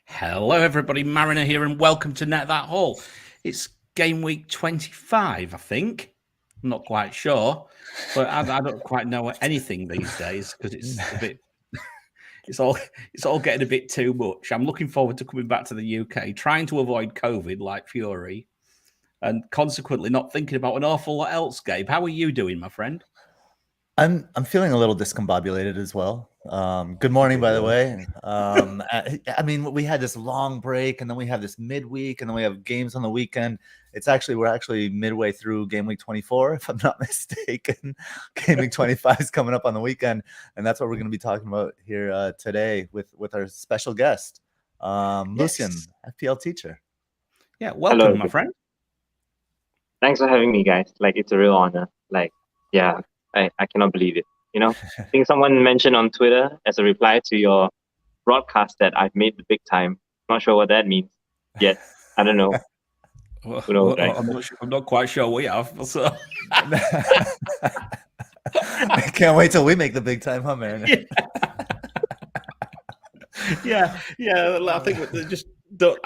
Hello, everybody. Mariner here, and welcome to Net That Haul. It's Gameweek 25, I think. I'm not quite sure, but I don't quite know anything these days because it's a bit. It's all getting a bit too much. I'm looking forward to coming back to the UK, trying to avoid COVID like Fury, and consequently not thinking about an awful lot else. Gabe, how are you doing, my friend? I'm feeling a little discombobulated as well. Good morning, by the way. I mean, we had this long break, and then we have this midweek, and then we have games on the weekend. We're actually midway through game week 24, if I'm not mistaken. Game week 25 is coming up on the weekend, and that's what we're going to be talking about here today with our special guest, Lucian, FPL teacher. Yeah, welcome, Hello, my friend. Thanks for having me, guys. It's a real honor. I cannot believe it. I think someone mentioned on Twitter as a reply to your broadcast that I've made the big time. Not sure what that means yet. I don't know. Well, Who knows, right? I'm not quite sure we have. So. I can't wait till we make the big time, huh, man? Yeah. I think just don't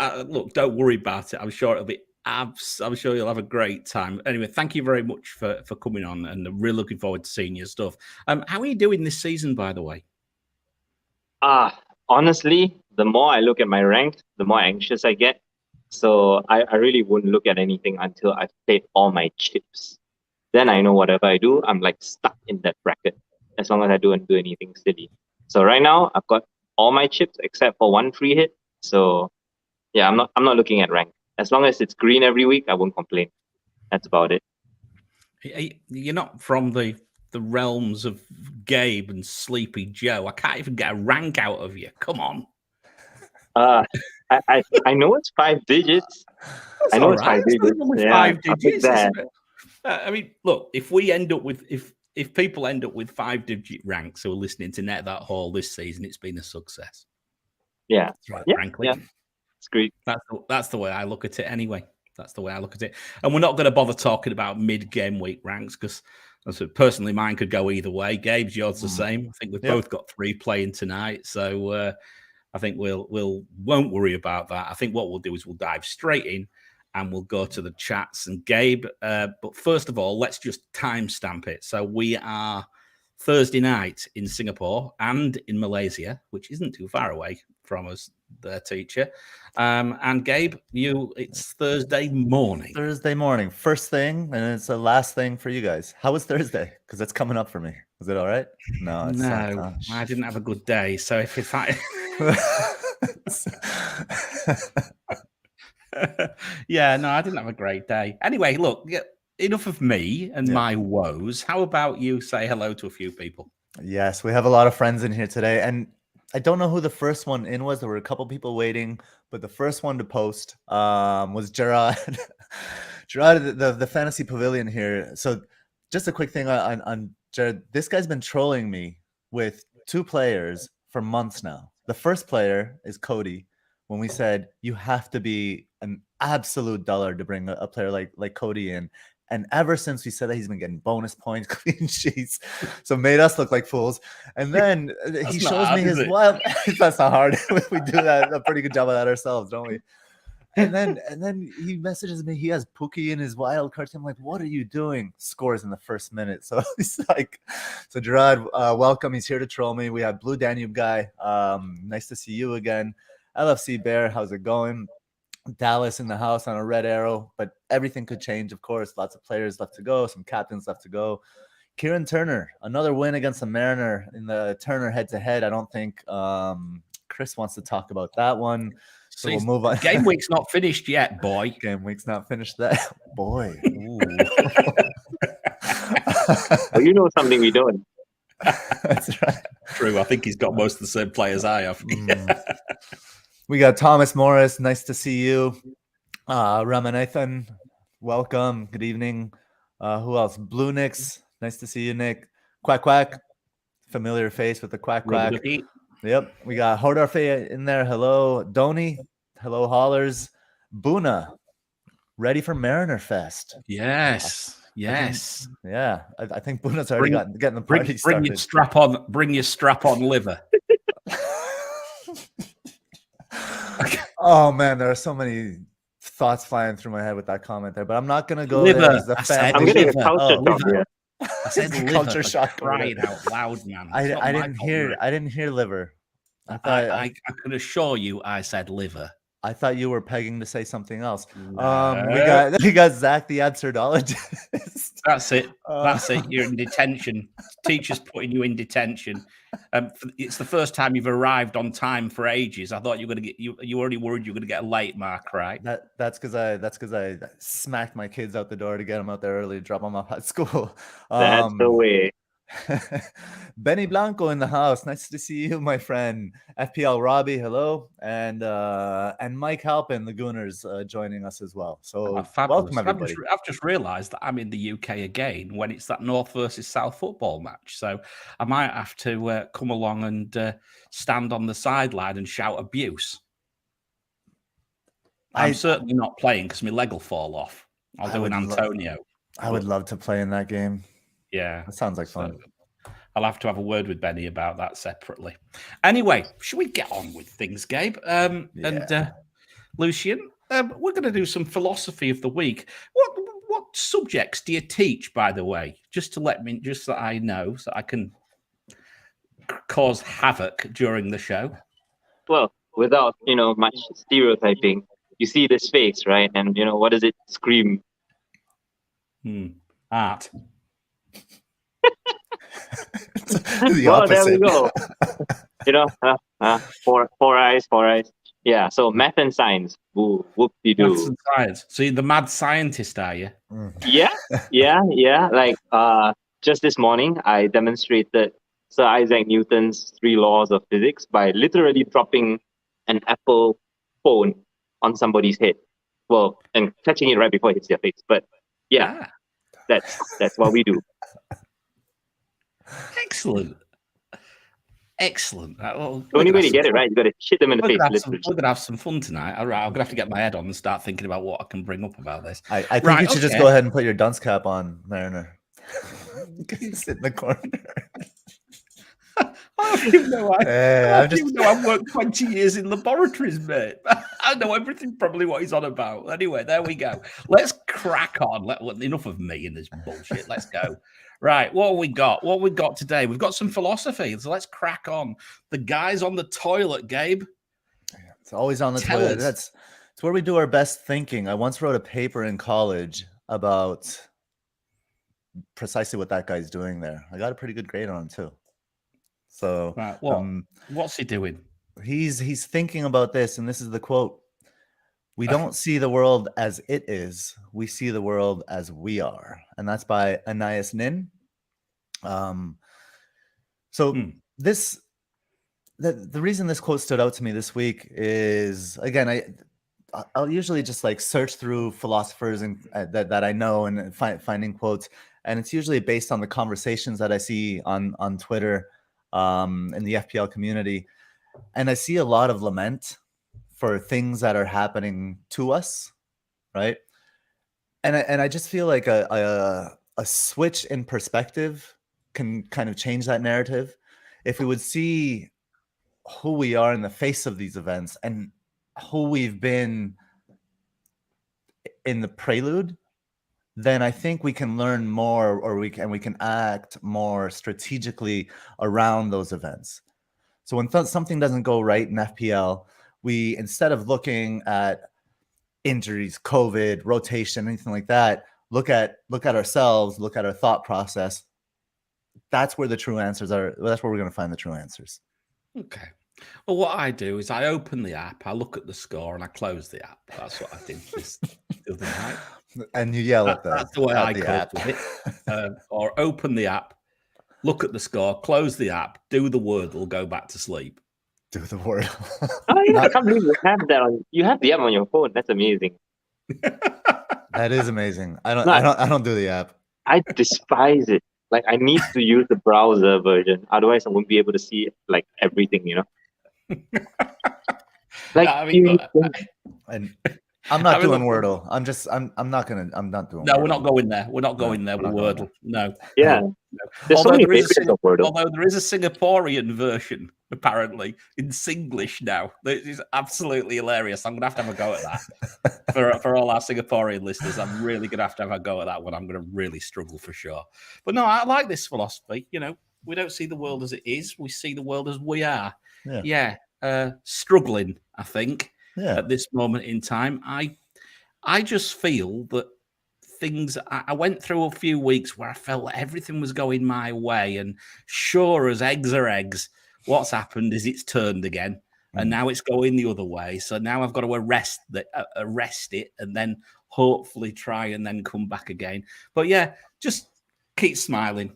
worry about it. I'm sure it'll be I'm sure you'll have a great time. Anyway, thank you very much for coming on, and I'm really looking forward to seeing your stuff. How are you doing this season, by the way? Honestly, the more I look at my rank, the more anxious I get. So I really wouldn't look at anything until I've played all my chips. Then I know whatever I do, I'm like stuck in that bracket as long as I don't do anything silly. So right now I've got all my chips except for one free hit. So yeah, I'm not looking at rank. As long as it's green every week, I won't complain. That's about it. You're not from the realms of Gabe and Sleepy Joe. I can't even get a rank out of you. Come on. I know it's 5 digits. I know it's 5 digits. Yeah, 5 digits. I mean, look, if we end up with if people end up with 5-digit ranks who are listening to Net That Haul this season, it's been a success. Yeah. Right, yeah. Frankly. Yeah. It's great. That's the way I look at it anyway. That's the way I look at it. And we're not going to bother talking about mid-game week ranks because personally mine could go either way. Gabe's, yours the same. I think we've both got 3 playing tonight. So I think we won't worry about that. I think what we'll do is we'll dive straight in and we'll go to the chats. And Gabe, but first of all, let's just timestamp it. So we are Thursday night in Singapore and in Malaysia, which isn't too far away from us, their teacher. And Gabe, it's Thursday morning. Thursday morning, first thing, and it's the last thing for you guys. How was Thursday? Because that's coming up for me. Was it all right? No, I didn't have a good day. So if I yeah, no, I didn't have a great day. Anyway, look, enough of me and my woes. How about you say hello to a few people? Yes, we have a lot of friends in here today, and I don't know who the first one in was. There were a couple people waiting, but the first one to post was Gerard. Gerard, the Fantasy Pavilion here. So just a quick thing on Gerard. This guy's been trolling me with 2 players for months now. The first player is Cody. When we said you have to be an absolute dullard to bring a player like Cody in. And ever since we said that, he's been getting bonus points, clean sheets, so made us look like fools. And then he shows me his wild. That's not hard. We do a pretty good job of that ourselves, don't we? And then he messages me. He has Pookie in his wild card. I'm like, what are you doing? Scores in the first minute. So he's like, so Gerard, welcome. He's here to troll me. We have Blue Danube guy. Nice to see you again. LFC Bear, how's it going? Dallas in the house on a red arrow, but everything could change, of course. Lots of players left to go, some captains left to go. Kieran Turner, another win against the Mariner in the Turner head-to-head. I don't think Chris wants to talk about that one, so we'll move on. Game week's not finished yet, boy. Game week's not finished that. Boy. Well, you know something we don't. That's right. True. I think he's got most of the same players I have. We got Thomas Morris. Nice to see you. Ramanathan, welcome. Good evening. Who else? Blue Nix. Nice to see you, Nick. Quack Quack. Familiar face with the Quack Quack. Yep. We got Hodorfe in there. Hello. Doni. Hello, Haulers. Buna. Ready for Mariner Fest. Yes. I think Buna's already getting the party started. Bring your strap on liver. Oh man, there are so many thoughts flying through my head with that comment there, but I'm not gonna go Liver, there as the I said I'm family. getting a liver. culture shock Liver. here. I said It's a liver culture for shock over crying there. out loud, man. It's not I my didn't fault, hear. right? I didn't hear liver. I can assure you, I said liver. I thought you were pegging to say something else. No. We got Zach the absurdologist. That's it. That's it. You're in detention. Teacher's putting you in detention. It's the first time you've arrived on time for ages. I thought you were going to get you already worried you were going to get a late mark, right? That's because I smacked my kids out the door to get them out there early to drop them off at school. That's the way. Benny Blanco in the house. Nice to see you, my friend. FPL Robbie, hello, and Mike Halpin, the Gooners, joining us as well. So welcome everybody. I've just realised that I'm in the UK again when it's that North versus South football match. So I might have to come along and stand on the sideline and shout abuse. I'm certainly not playing because my leg will fall off. I'll do an Antonio. I would love to play in that game. Yeah. That sounds like fun. I'll have to have a word with Benny about that separately. Anyway, should we get on with things, Gabe? And Lucian, we're going to do some philosophy of the week. What subjects do you teach, by the way? Just so that I know, so I can cause havoc during the show. Well, without much stereotyping, you see this face, right? And what does it scream? Art. Well, there we go. Four eyes. Yeah, so math and science. Whoop-de-doo. Maths and science. So you're the mad scientist, are you? Yeah. Like just this morning, I demonstrated Sir Isaac Newton's 3 laws of physics by literally dropping an Apple phone on somebody's head. Well, and catching it right before it hits their face. But yeah, that's what we do. Excellent. The only way to get it right, you got to hit them in the face. We're going to have some fun tonight. All right, I'm going to have to get my head on and start thinking about what I can bring up about this. I think you should just go ahead and put your dunce cap on, Mariner. Sit in the corner. I don't even know I've worked 20 years in laboratories, mate. I know everything, probably what he's on about. Anyway, there we go. Let's crack on. Enough of me and this bullshit. Let's go. Right, what have we got? What have we got today? We've got some philosophy, so let's crack on. The guy's on the toilet, Gabe. It's always on the toilet. It's where we do our best thinking. I once wrote a paper in college about precisely what that guy's doing there. I got a pretty good grade on him too. So what's he doing? He's thinking about this, and this is the quote. We don't see the world as it is. We see the world as we are. And that's by Anais Nin. The reason this quote stood out to me this week is, again, I'll usually just like search through philosophers and that I know and finding quotes. And it's usually based on the conversations that I see on Twitter in the FPL community. And I see a lot of lament for things that are happening to us, right? And I just feel like a switch in perspective can kind of change that narrative. If we would see who we are in the face of these events and who we've been in the prelude, then I think we can learn more, or we can act more strategically around those events. So when something doesn't go right in FPL, we, instead of looking at injuries, COVID, rotation, anything like that, look at ourselves, look at our thought process. That's where the true answers are. That's where we're going to find the true answers. Okay. Well, what I do is I open the app, I look at the score, and I close the app. That's what I did this other night. And you yell at that's the way I cope with it. Or open the app, look at the score, close the app, do the Wordle, go back to sleep. Do the word. I can't believe you have that you have the app on your phone. That's amazing. That is amazing. I don't do the app. I despise it. Like, I need to use the browser version. Otherwise I won't be able to see like everything, Like, and I'm not doing Wordle. I'm not doing No, Wordle. we're not going there. We're not going there with Wordle. No. Yeah. There's so Although many there is a favorites of Wordle. although there is a Singaporean version apparently in Singlish now. That is absolutely hilarious. I'm gonna have to have a go at that for all our Singaporean listeners. I'm really gonna have to have a go at that one. I'm gonna really struggle for sure. But no, I like this philosophy. You know, we don't see the world as it is. We see the world as we are. Yeah. Struggling, I think, at this moment in time. I just feel that I went through a few weeks where I felt like everything was going my way, and sure as eggs are eggs, what's happened is it's turned again, and now it's going the other way. So now I've got to arrest it, and then hopefully try and then come back again. But yeah, just keep smiling,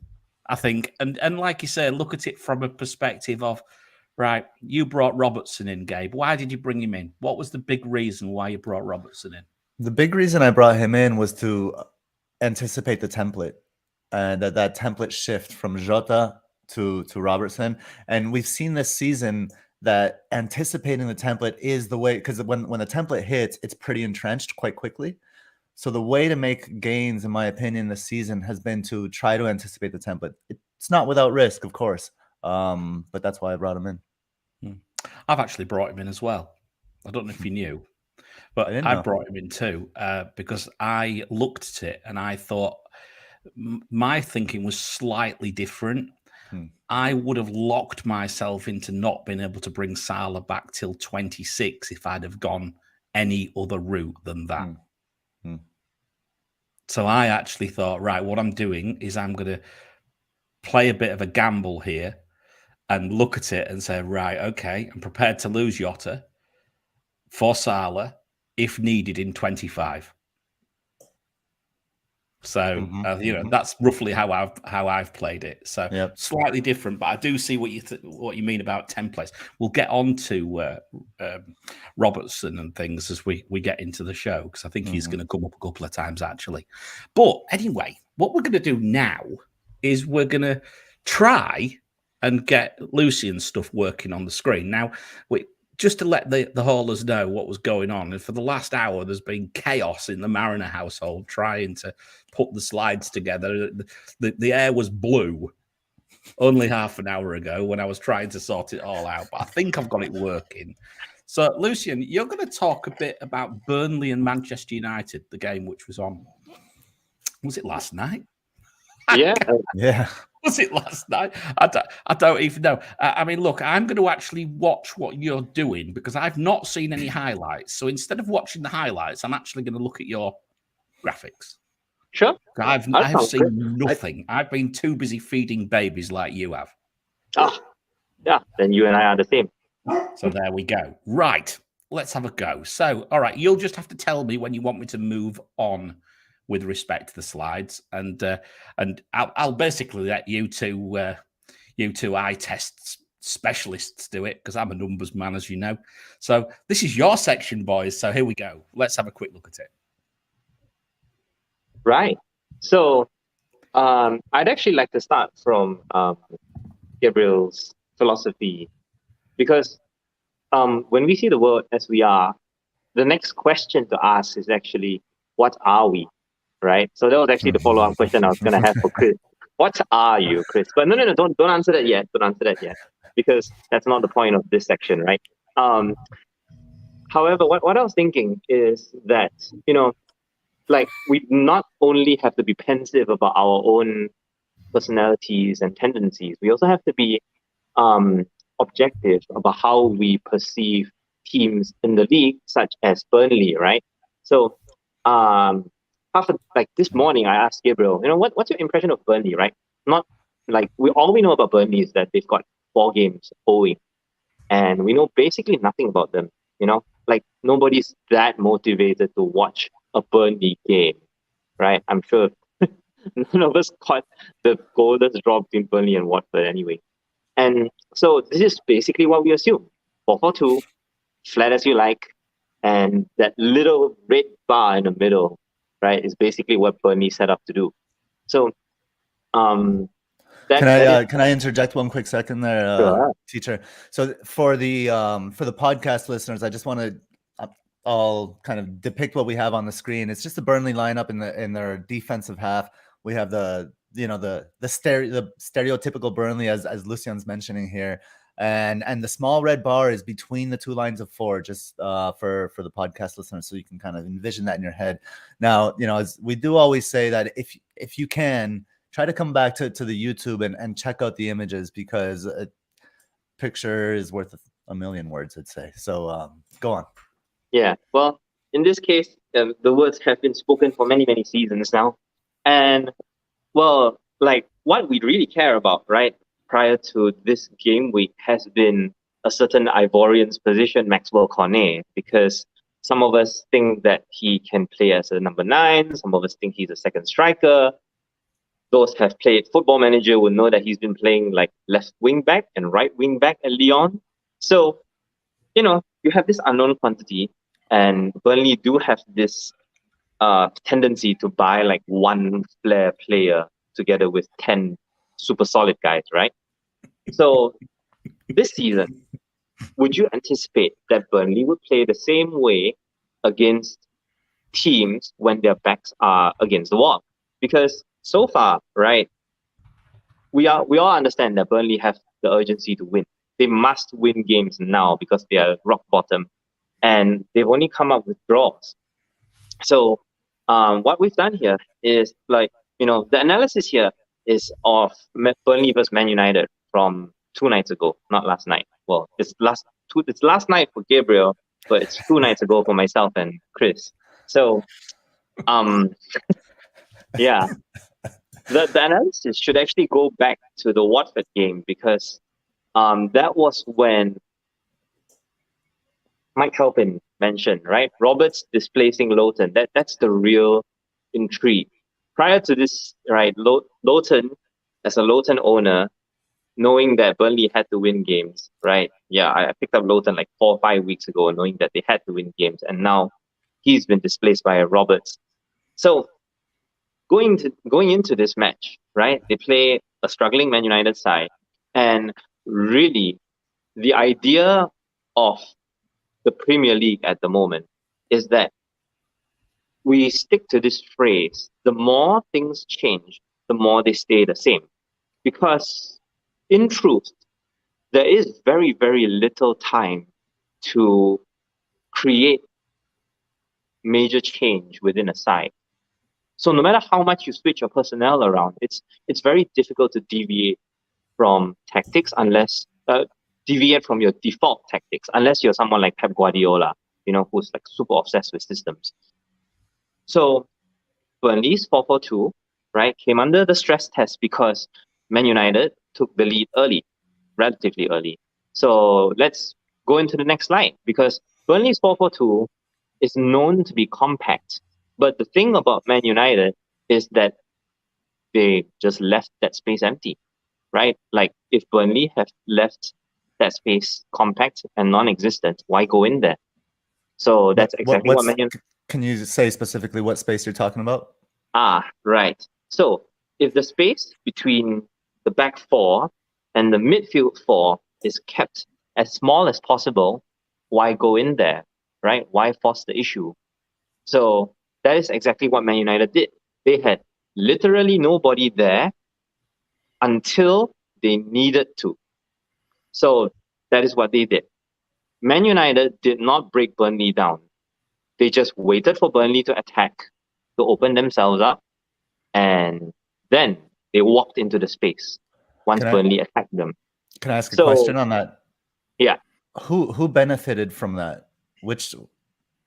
I think, and like you say, look at it from a perspective of, right, you brought Robertson in, Gabe. Why did you bring him in? What was the big reason why you brought Robertson in? The big reason I brought him in was to anticipate the template, and that template shift from Jota to Robertson. And we've seen this season that anticipating the template is the way, because when the template hits, it's pretty entrenched quite quickly. So the way to make gains, in my opinion, this season has been to try to anticipate the template. It's not without risk, of course, but that's why I brought him in. I've actually brought him in as well. I don't know if you knew. But I brought him in too because I looked at it and I thought my thinking was slightly different. I would have locked myself into not being able to bring Salah back till 26 if I'd have gone any other route than that. So I actually thought, right, what I'm doing is I'm going to play a bit of a gamble here and look at it and say, right, okay, I'm prepared to lose Jota for Salah if needed in 25. So that's roughly how I've played it. So slightly different, but I do see what you mean about templates. We'll get on to Robertson and things as we get into the show, because I think he's going to come up a couple of times actually. But anyway, what we're going to do now is we're going to try and get Lucian's stuff working on the screen. Now, just to let the haulers know what was going on. And for the last hour, there's been chaos in the Mariner household trying to put the slides together. The air was blue only half an hour ago when I was trying to sort it all out. But I think I've got it working. So, Lucian, you're going to talk a bit about Burnley and Manchester United, the game which was on. Was it last night? Yeah. Was it last night? I don't even know. I mean, look, I'm going to actually watch what you're doing because I've not seen any highlights. So instead of watching the highlights, I'm actually going to look at your graphics. Sure. I've seen nothing. I've been too busy feeding babies like you have. Yeah. Then you and I are the same. So there we go. Right. Let's have a go. So, all right, you'll just have to tell me when you want me to move on with respect to the slides, and I'll basically let you two eye test specialists do it because I'm a numbers man, as you know. So this is your section, boys. So here we go. Let's have a quick look at it. Right. So I'd actually like to start from Gabriel's philosophy, because when we see the world as we are, the next question to ask is actually, what are we? Right. So that was actually the follow-up question I was going to have for Chris. What are you, Chris? But no, don't answer that yet. Don't answer that yet, because that's not the point of this section, right? However, what I was thinking is that, like, we not only have to be pensive about our own personalities and tendencies, we also have to be objective about how we perceive teams in the league, such as Burnley, right? So, after, like, this morning, I asked Gabriel, what's your impression of Burnley, right? Not like all we know about Burnley is that they've got 4 games owing, and we know basically nothing about them. Like, nobody's that motivated to watch a Burnley game, right? I'm sure none of us caught the goalless draw between Burnley and Watford anyway. And so this is basically what we assume: 4-4-2, flat as you like, and that little red bar in the middle, right, is basically what Burnley set up to do. So, can I interject one quick second there, Sure. teacher? So for the podcast listeners, I just want to I'll kind of depict what we have on the screen. It's just the Burnley lineup in their defensive half. We have the the stereotypical Burnley as Lucian's mentioning here. And the small red bar is between the two lines of 4, just for the podcast listeners, so you can kind of envision that in your head. Now, as we do always say, that if you can, try to come back to the YouTube and check out the images, because a picture is worth a million words, I'd say. So go on. Yeah, well, in this case, the words have been spoken for many, many seasons now. And, well, like, what we really care about, right, prior to this game week has been a certain Ivorian's position, Maxwell Cornet, because some of us think that he can play as a number 9. Some of us think he's a second striker. Those have played Football Manager will know that he's been playing like left wing back and right wing back at Lyon. So, you have this unknown quantity, and Burnley do have this tendency to buy like one flair player together with 10 super solid guys, right? So this season, would you anticipate that Burnley would play the same way against teams when their backs are against the wall? Because so far, right, we all understand that Burnley have the urgency to win. They must win games now because they are rock bottom, and they've only come up with draws. So what we've done here is the analysis here is of Burnley versus Man United from 2 nights ago, not last night. Well, it's last night for Gabriel, but it's 2 nights ago for myself and Chris. So, yeah, the analysis should actually go back to the Watford game, because that was when Mike Halpin mentioned, right? Roberts displacing Lowton. That's the real intrigue. Prior to this, right, Lowton, as a Lowton owner, knowing that Burnley had to win games, right? Yeah, I picked up Lowton like 4 or 5 weeks ago, knowing that they had to win games, and now he's been displaced by Roberts. So going into this match, right? They play a struggling Man United side, and really, the idea of the Premier League at the moment is that we stick to this phrase: the more things change, the more they stay the same. Because in truth, there is very, very little time to create major change within a side. So no matter how much you switch your personnel around, it's very difficult to deviate from tactics deviate from your default tactics, unless you're someone like Pep Guardiola, who's like super obsessed with systems. So Burnley's 4-4-2, right, came under the stress test because Man United took the lead relatively early. So let's go into the next slide, because Burnley's 4-4-2 is known to be compact. But the thing about Man United is that they just left that space empty, right? Like, if Burnley have left that space compact and non-existent, why go in there? So that's exactly what Man United... Can you say specifically what space you're talking about? Right. So if the space between the back 4 and the midfield 4 is kept as small as possible, why go in there, right? Why force the issue? So that is exactly what Man United did. They had literally nobody there until they needed to. So that is what they did. Man United did not break Burnley down. They just waited for Burnley to attack, to open themselves up, and then they walked into the space once Burnley attacked them. Can I ask a question on that? Yeah. Who benefited from that? Which,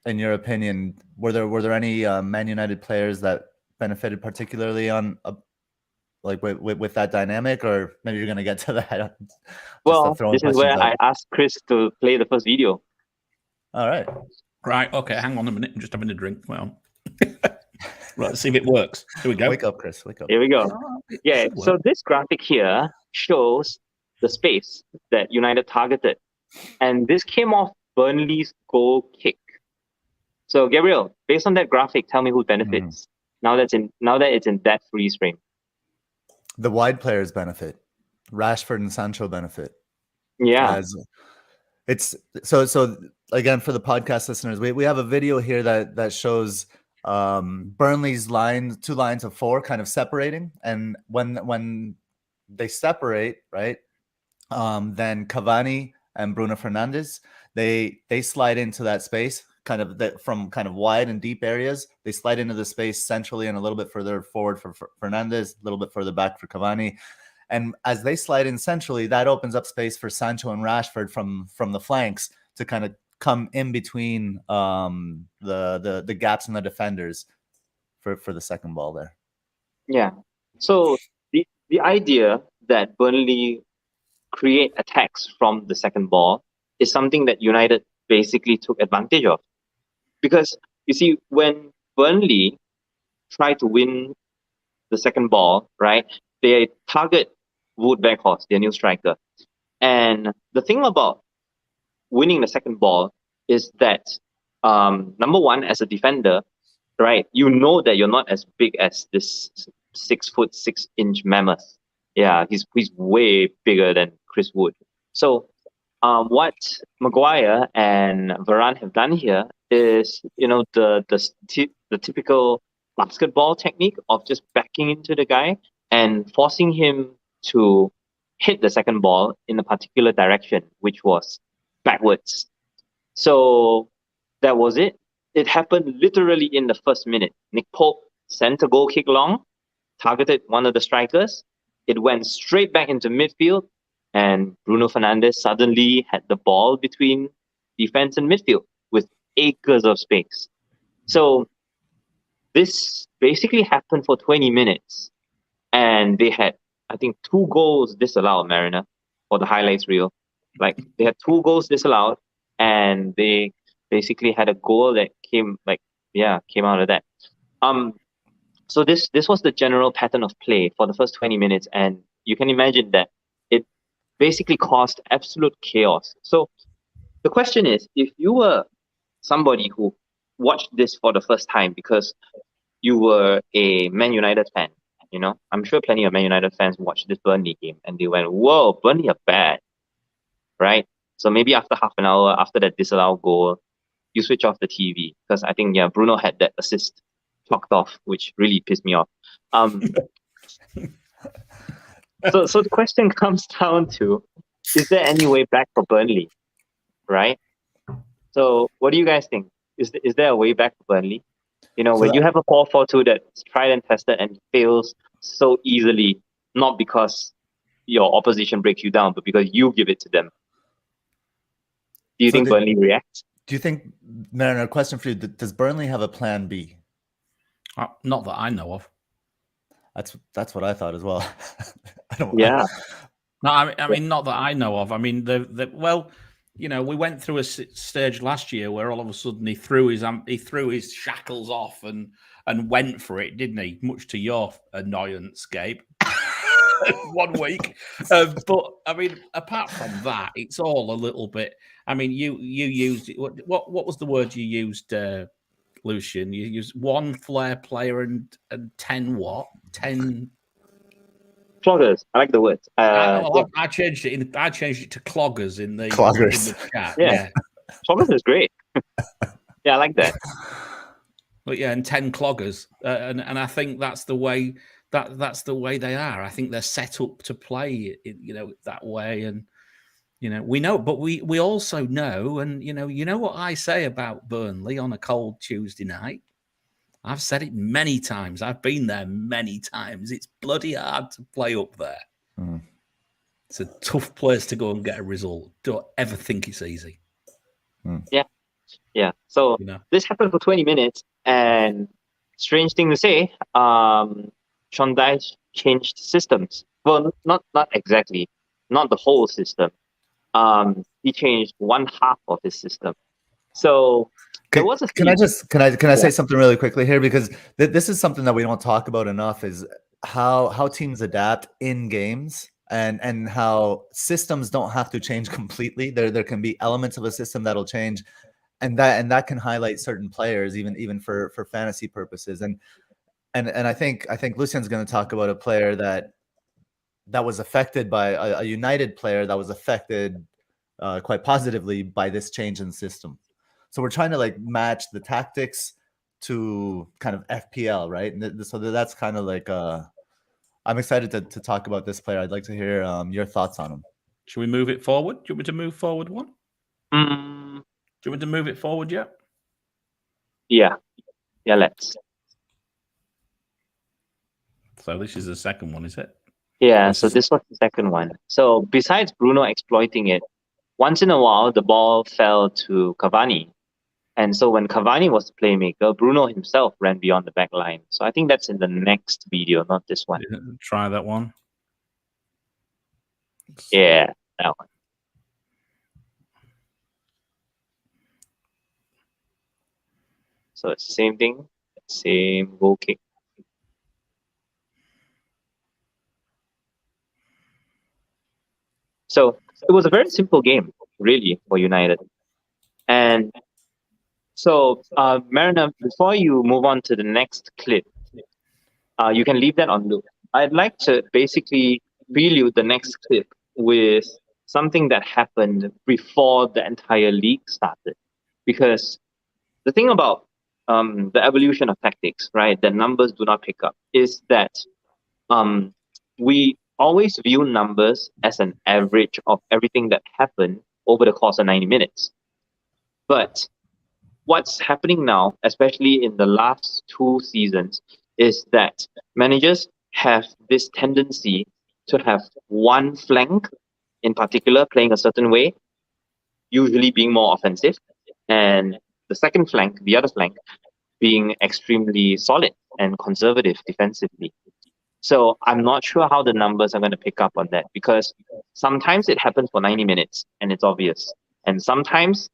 in your opinion, were there any Man United players that benefited particularly on with that dynamic, or maybe you're going to get to that? Well, this is where I asked Chris to play the first video. All right. Right. Okay. Hang on a minute. I'm just having a drink. Well, right. Let's see if it works. Here we go. Wake up, Chris. Wake up. Here we go. Yeah. So this graphic here shows the space that United targeted, and this came off Burnley's goal kick. So Gabriel, based on that graphic, tell me who benefits now that it's in that freeze frame. The wide players benefit. Rashford and Sancho benefit. Yeah. It's so again, for the podcast listeners, we have a video here that shows Burnley's two lines of 4 kind of separating, and when they separate, right, then Cavani and Bruno Fernandes, they slide into that space, kind of from kind of wide and deep areas. They slide into the space centrally and a little bit further forward for Fernandes, a little bit further back for Cavani. And as they slide in centrally, that opens up space for Sancho and Rashford from the flanks to kind of come in between the gaps in the defenders for the second ball there. Yeah. So the idea that Burnley create attacks from the second ball is something that United basically took advantage of. Because you see, when Burnley try to win the second ball, right, they target Wood Weghorst, their new striker. And the thing about winning the second ball is that, number one, as a defender, right, you know that you're not as big as this 6'6" mammoth. Yeah, he's way bigger than Chris Wood. So what Maguire and Varane have done here is, the typical basketball technique of just backing into the guy and forcing him to hit the second ball in a particular direction, which was backwards. So that was it. It happened literally in the first minute. Nick Pope sent a goal kick long, targeted one of the strikers. It went straight back into midfield, and Bruno Fernandes suddenly had the ball between defense and midfield with acres of space. So this basically happened for 20 minutes, and they had, I think, 2 goals disallowed, Mariner, for the highlights reel. Like, they had 2 goals disallowed, and they basically had a goal that came out of that. So this was the general pattern of play for the first 20 minutes, and you can imagine that it basically caused absolute chaos. So the question is, if you were somebody who watched this for the first time because you were a Man United fan, I'm sure plenty of Man United fans watched this Burnley game and they went, whoa, Burnley are bad, right? So maybe after half an hour after that disallowed goal, you switch off the TV, because I think, Bruno had that assist clocked off, which really pissed me off. So the question comes down to, is there any way back for Burnley, right? So what do you guys think? Is there a way back for Burnley? When you have a 4-4-2 that's tried and tested and fails so easily, not because your opposition breaks you down, but because you give it to them. Do you think Burnley reacts? Do you think, Mariner, question for you, does Burnley have a plan B? Not that I know of. That's what I thought as well. Yeah. No, I mean, not that I know of. I mean, we went through a stage last year where all of a sudden he threw his shackles off and went for it, didn't he? Much to your annoyance, Gabe. 1 week, but I mean, apart from that, it's all a little bit. I mean, you used what was the word you used, Lucian? You used 1 flair player and 10 what? 10 cloggers. I like the word. I changed it. I changed it to cloggers in the chat. Yeah. Cloggers is great. Yeah, I like that. But yeah, and 10 cloggers, and I think that's the way that's the way they are. I think they're set up to play, that way, and we know, but we also know, and you know what I say about Burnley on a cold Tuesday night. I've said it many times. I've been there many times. It's bloody hard to play up there. Mm. It's a tough place to go and get a result. Don't ever think it's easy. Mm. Yeah. So this happened for 20 minutes, and strange thing to say, Sean Dyche changed systems. Well, not exactly, not the whole system. He changed 1/2 of his system. So there was a can I say something really quickly here, because this is something that we don't talk about enough, is how teams adapt in games, and how systems don't have to change completely. There can be elements of a system that'll change, and that can highlight certain players even for fantasy purposes. And I think Lucian's going to talk about a player that was affected by a United player that was affected quite positively by this change in system. So we're trying to match the tactics to kind of FPL, right? And so that's kind of like I'm excited to talk about this player. I'd like to hear your thoughts on him. Should we move it forward? Do you want me to move forward one? Do you want me to move it forward yet? Yeah, let's. So this is the second one, is it? Yeah, so this was the second one. So besides Bruno exploiting it, once in a while the ball fell to Cavani. And so when Cavani was the playmaker, Bruno himself ran beyond the back line. So I think that's in the next video, not this one. Try that one. Yeah, that one. So it's the same thing, same goal kick. So it was a very simple game, really, for United. And so, Mariner, before you move on to the next clip, you can leave that on loop. I'd like to basically prelude the next clip with something that happened before the entire league started. Because the thing about the evolution of tactics, right, that numbers do not pick up, is that we always view numbers as an average of everything that happened over the course of 90 minutes. But what's happening now, especially in the last 2 seasons, is that managers have this tendency to have one flank in particular playing a certain way, usually being more offensive, and the second flank, the other flank, being extremely solid and conservative defensively. So I'm not sure how the numbers are going to pick up on that, because sometimes it happens for 90 minutes and it's obvious. And sometimes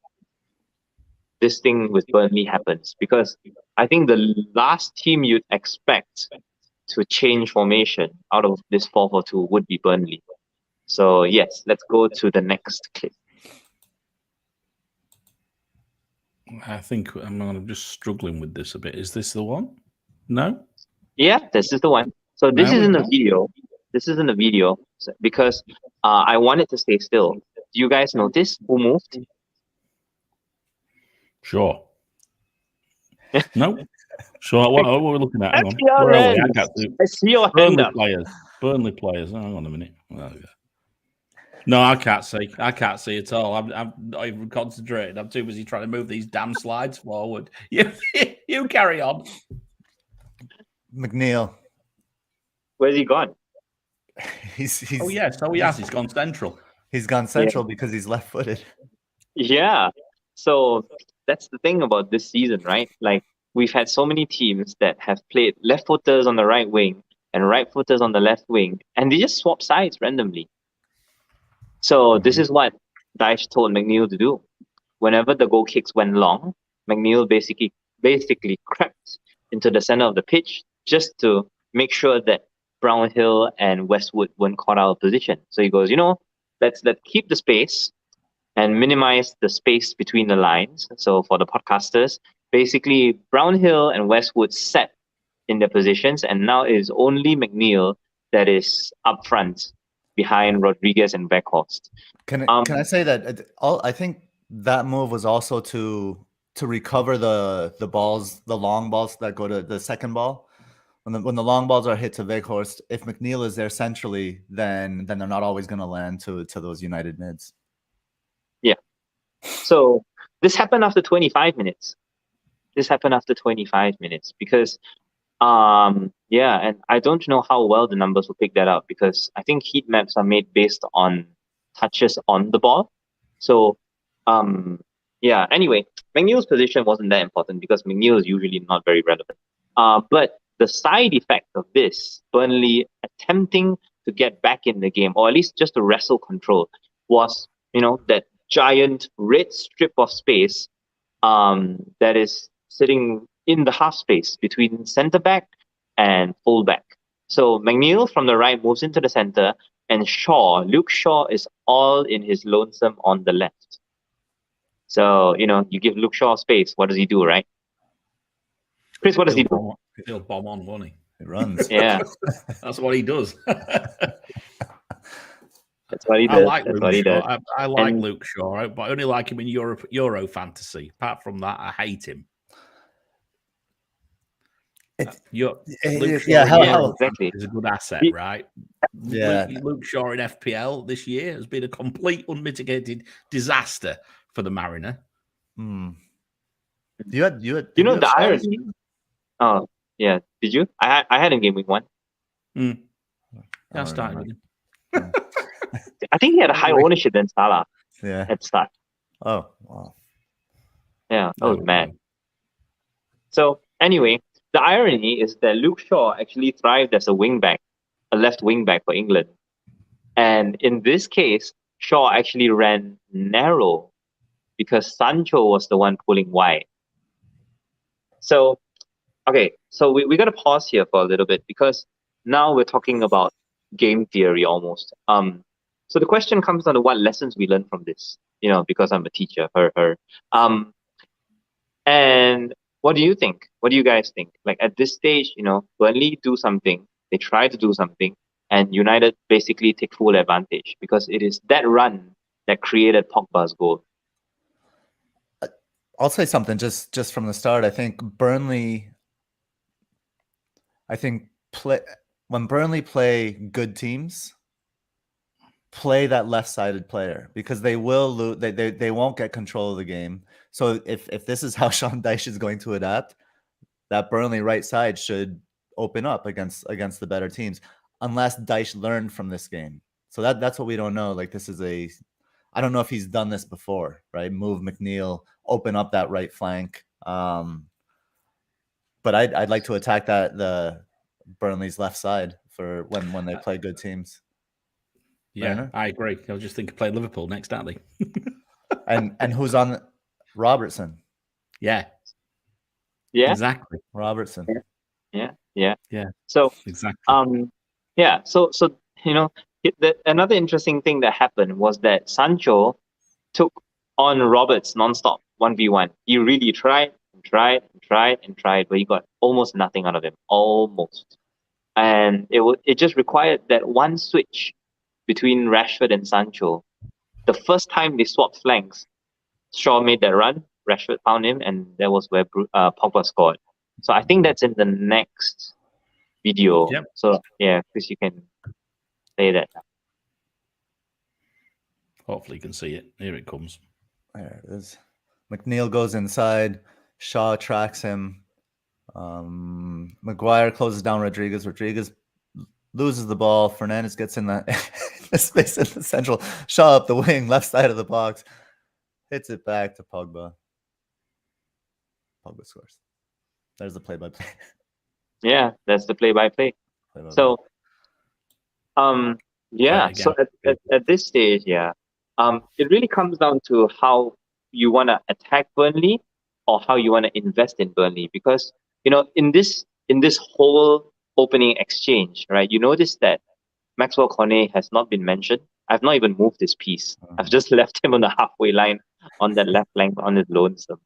this thing with Burnley happens, because I think the last team you'd expect to change formation out of this 4-4-2 would be Burnley. So yes, let's go to the next clip. I think I'm just struggling with this a bit. Is this the one? No? Yeah, this is the one. So this is in the video. This is in the video because I want it to stay still. Do you guys notice who moved? Sure. No. So what are we looking at? Hang on. FPL Where are we? Rank. I see your hand Burnley up. players. Burnley players. Hang on a minute. No, I can't see. I can't see at all. I'm not even concentrating. I'm too busy trying to move these damn slides forward. You carry on. McNeil. Where's he gone? He's oh yes, he has. He's gone central. He's gone central because he's left-footed. Yeah. So that's the thing about this season, right? Like, we've had so many teams that have played left-footers on the right wing and right-footers on the left wing, and they just swap sides randomly. So this is what Dyche told McNeil to do. Whenever the goal kicks went long, McNeil basically crept into the center of the pitch just to make sure that Brownhill and Westwood weren't caught out of position. So he goes, let's keep the space and minimize the space between the lines. So for the podcasters, basically Brownhill and Westwood set in their positions, and now it is only McNeil that is up front behind Rodriguez and Weghorst. Can I say that I think that move was also to recover the balls, the long balls that go to the second ball. When the long balls are hit to Weghorst, if McNeil is there centrally, then they're not always going to land to those United mids. Yeah. So this happened after 25 minutes. Because and I don't know how well the numbers will pick that up, because I think heat maps are made based on touches on the ball. So anyway, McNeil's position wasn't that important because McNeil is usually not very relevant. But the side effect of this, Burnley attempting to get back in the game, or at least just to wrestle control, was, that giant red strip of space that is sitting in the half space between centre back and full back. So McNeil from the right moves into the centre, and Luke Shaw is all in his lonesome on the left. So, you give Luke Shaw space, what does he do, right? Chris, what does he do? He'll bomb on, won't he? He runs. Yeah. That's what he does. That's what he does. I like That's Luke what he Shaw. does. I like Luke Shaw, but I only like him in Euro fantasy. Apart from that, I hate him. Luke Shaw yeah, exactly. is a good asset, Ye- right? Yeah. Luke Shaw in FPL this year has been a complete unmitigated disaster for the Mariner. You had You know have the Shaw? irony? Oh, yeah. Did you? I had him game week 1. I don't started remember. with him. I think he had a higher ownership than Salah Yeah. at start. Oh, wow. Yeah, that was mad. So anyway, the irony is that Luke Shaw actually thrived as a wingback, a left wingback for England. And in this case, Shaw actually ran narrow because Sancho was the one pulling wide. So, okay, so we got to pause here for a little bit because now we're talking about game theory almost. So the question comes down to what lessons we learned from this, because I'm a teacher, and what do you think? What do you guys think? Like at this stage, Burnley do something, they try to do something, and United basically take full advantage because it is that run that created Pogba's goal. I'll say something just from the start. I think Burnley. When Burnley play good teams, play that left-sided player because they will lose. They won't get control of the game. So if this is how Sean Dyche is going to adapt, that Burnley right side should open up against the better teams, unless Dyche learned from this game. So that's what we don't know. Like I don't know if he's done this before, right? Move McNeil, open up that right flank. But I'd like to attack the Burnley's left side for when they play good teams. Yeah, Mariner? I agree. I was just thinking play Liverpool next, aren't they? and who's on Robertson? Yeah. Yeah. Exactly. Robertson. Yeah. So exactly. Yeah. So another interesting thing that happened was that Sancho took on Roberts nonstop 1v1. He really tried, but he got almost nothing out of him. Almost. And it just required that one switch between Rashford and Sancho. The first time they swapped flanks, Shaw made that run, Rashford found him, and that was where Pogba scored. So I think that's in the next video. Yep. So yeah, Chris, you can say that. Hopefully you can see it. Here it comes. There it is. McNeil goes inside. Shaw tracks him. Maguire closes down Rodriguez. Rodriguez loses the ball. Fernandes gets in the space in the central. Shaw up the wing, left side of the box. Hits it back to Pogba. Pogba scores. There's the play-by-play. Yeah, that's the play-by-play. So, yeah. So at this stage, yeah, it really comes down to how you want to attack Burnley or how you want to invest in Burnley, because in this whole opening exchange, right? You notice that Maxwell Cornet has not been mentioned. I've not even moved this piece. I've just left him on the halfway line on that left flank on his lonesome.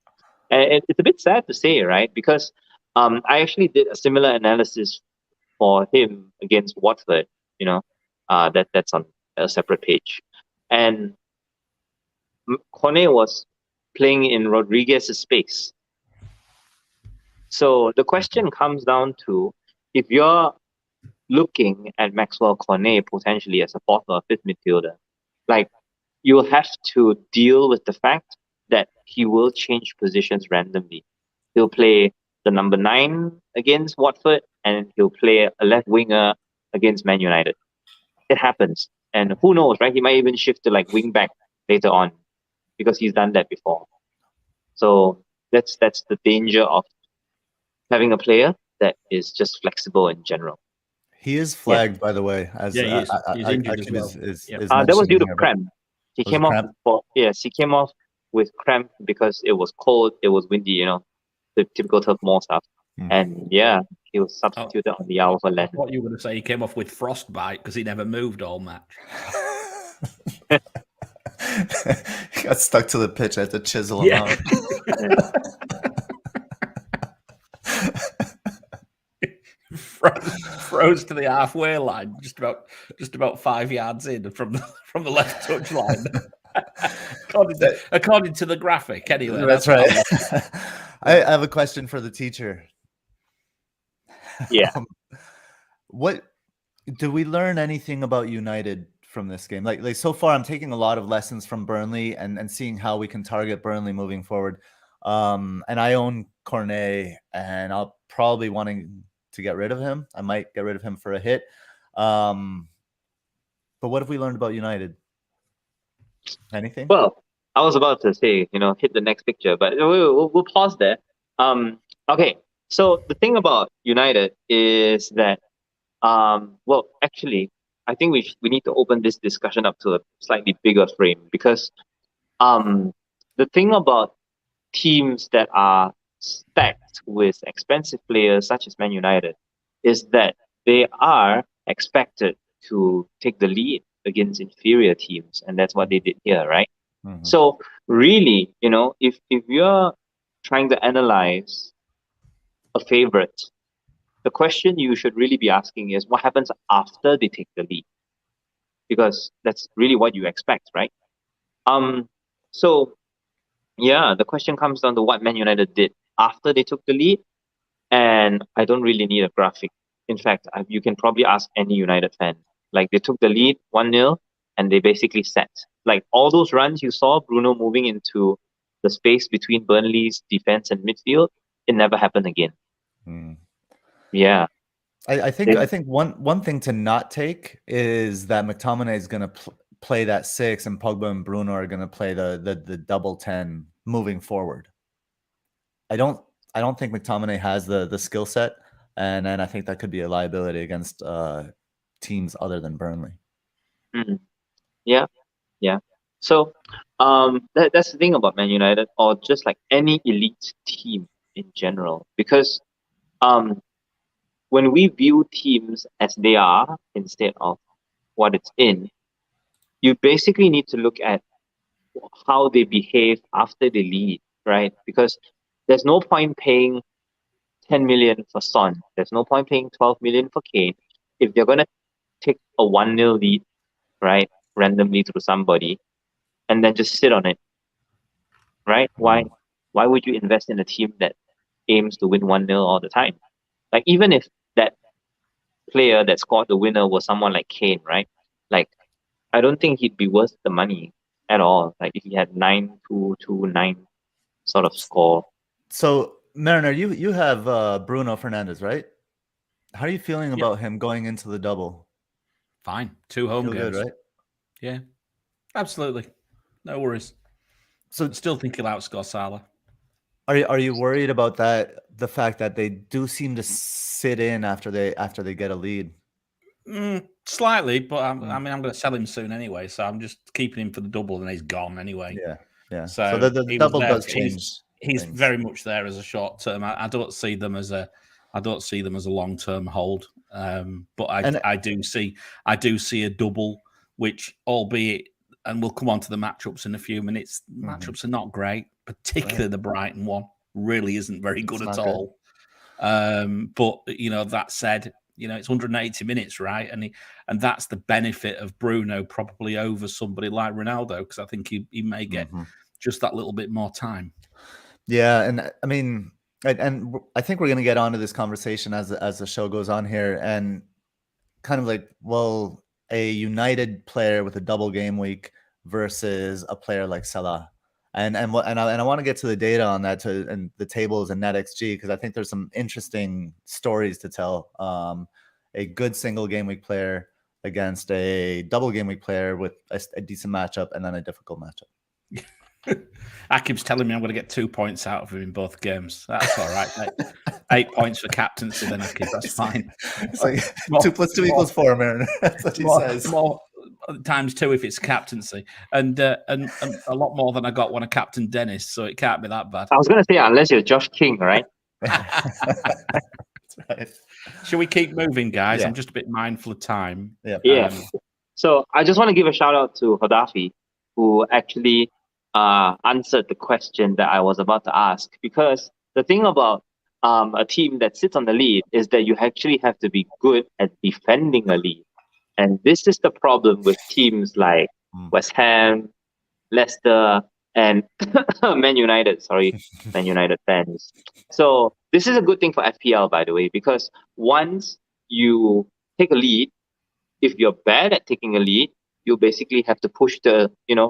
And it's a bit sad to say, right? Because I actually did a similar analysis for him against Watford. That's on a separate page. And Cornet was playing in Rodriguez's space. So the question comes down to, if you're looking at Maxwell Cornet potentially as a fourth or fifth midfielder, like, you'll have to deal with the fact that he will change positions randomly. He'll play the number 9 against Watford, and he'll play a left winger against Man United. It happens. And who knows, right? He might even shift to like wing back later on because he's done that before. So that's the danger of having a player that is just flexible in general. He is flagged, by the way. As he is. He's injured as well. That was due to cramp. He came off. He came off with cramp because it was cold, it was windy. The typical Turf Moor stuff. And yeah, he was substituted on the hour for left. I thought you were going to say he came off with frostbite because he never moved all match. He got stuck to the pitch. I had to chisel him out. Froze to the halfway line, just about 5 yards in from the left touch line. according to the graphic, anyway. That's right. I have a question for the teacher. Yeah. What do we learn anything about United from this game? Like so far, I'm taking a lot of lessons from Burnley and seeing how we can target Burnley moving forward. And I own Cornet, and I'll probably wanting to get rid of him. I might get rid of him for a hit. But what have we learned about United? Anything? Well, I was about to say, hit the next picture, but we'll pause there. Okay. So the thing about United is that, well, actually, I think we need to open this discussion up to a slightly bigger frame, because the thing about teams that are stacked with expensive players such as Man United is that they are expected to take the lead against inferior teams, and that's what they did here, right? Mhm. So really, if you're trying to analyze a favorite, the question you should really be asking is what happens after they take the lead, because that's really what you expect, right? So yeah, the question comes down to what Man United did after they took the lead, and I don't really need a graphic. In fact, you can probably ask any United fan. Like, they took the lead 1-0, and they basically set. Like, all those runs you saw, Bruno moving into the space between Burnley's defense and midfield, it never happened again. Mm. Yeah. I think one thing to not take is that McTominay is going to play that 6, and Pogba and Bruno are going to play the double 10 moving forward. I don't think McTominay has the skill set, and I think that could be a liability against teams other than Burnley. Mm. Yeah. So that's the thing about Man United, or just like any elite team in general, because when we view teams as they are instead of what it's in, you basically need to look at how they behave after they lead, right? Because there's no point paying 10 million for Son. There's no point paying 12 million for Kane if they're going to take a 1-0 lead, right, randomly through somebody, and then just sit on it, right? Why would you invest in a team that aims to win 1-0 all the time? Like, even if that player that scored the winner was someone like Kane, right? Like, I don't think he'd be worth the money at all. Like, if he had 9-2-2-9 sort of score. So, Mariner, you have Bruno Fernandes, right? How are you feeling about him going into the double? Fine. 2 home Feel games. good, right? Yeah, absolutely. No worries. So, Still think he'll outscore Salah. Are you worried about that? The fact that they do seem to sit in after they get a lead. Slightly, but I mean, I'm going to sell him soon anyway, so I'm just keeping him for the double, and he's gone anyway. Yeah. So the double does change. He's very much there as a short term. I don't see them as a long term hold. But I do see a double, which, albeit, and we'll come on to the matchups in a few minutes. Matchups are not great, particularly the Brighton one really isn't very good at all. But that said, it's 180 minutes, right? And that's the benefit of Bruno probably over somebody like Ronaldo, because I think he may get just that little bit more time. Yeah, and I mean, and I think we're going to get onto this conversation as the show goes on here, and kind of like, well, a United player with a double game week versus a player like Salah. And I want to get to the data on that and the tables and NetxG, because I think there's some interesting stories to tell. A good single game week player against a double game week player with a decent matchup, and then a difficult matchup. Akib's telling me I'm going to get 2 points out of him in both games. That's all right. 8 points for captaincy, then Akib. That's fine. It's like 2 + 2 = 4, Mariner. That's what he says. More times 2 if it's captaincy, and a lot more than I got when I captained Dennis, so it can't be that bad. I was going to say, unless you're Josh King, right? That's right. Shall we keep moving, guys? Yeah. I'm just a bit mindful of time. Yeah. So I just want to give a shout out to Hodafi, who actually answered the question that I was about to ask. Because the thing about a team that sits on the lead is that you actually have to be good at defending a lead. And this is the problem with teams like West Ham, Leicester, and Man United fans. So this is a good thing for FPL, by the way, because once you take a lead, if you're bad at taking a lead, you basically have to push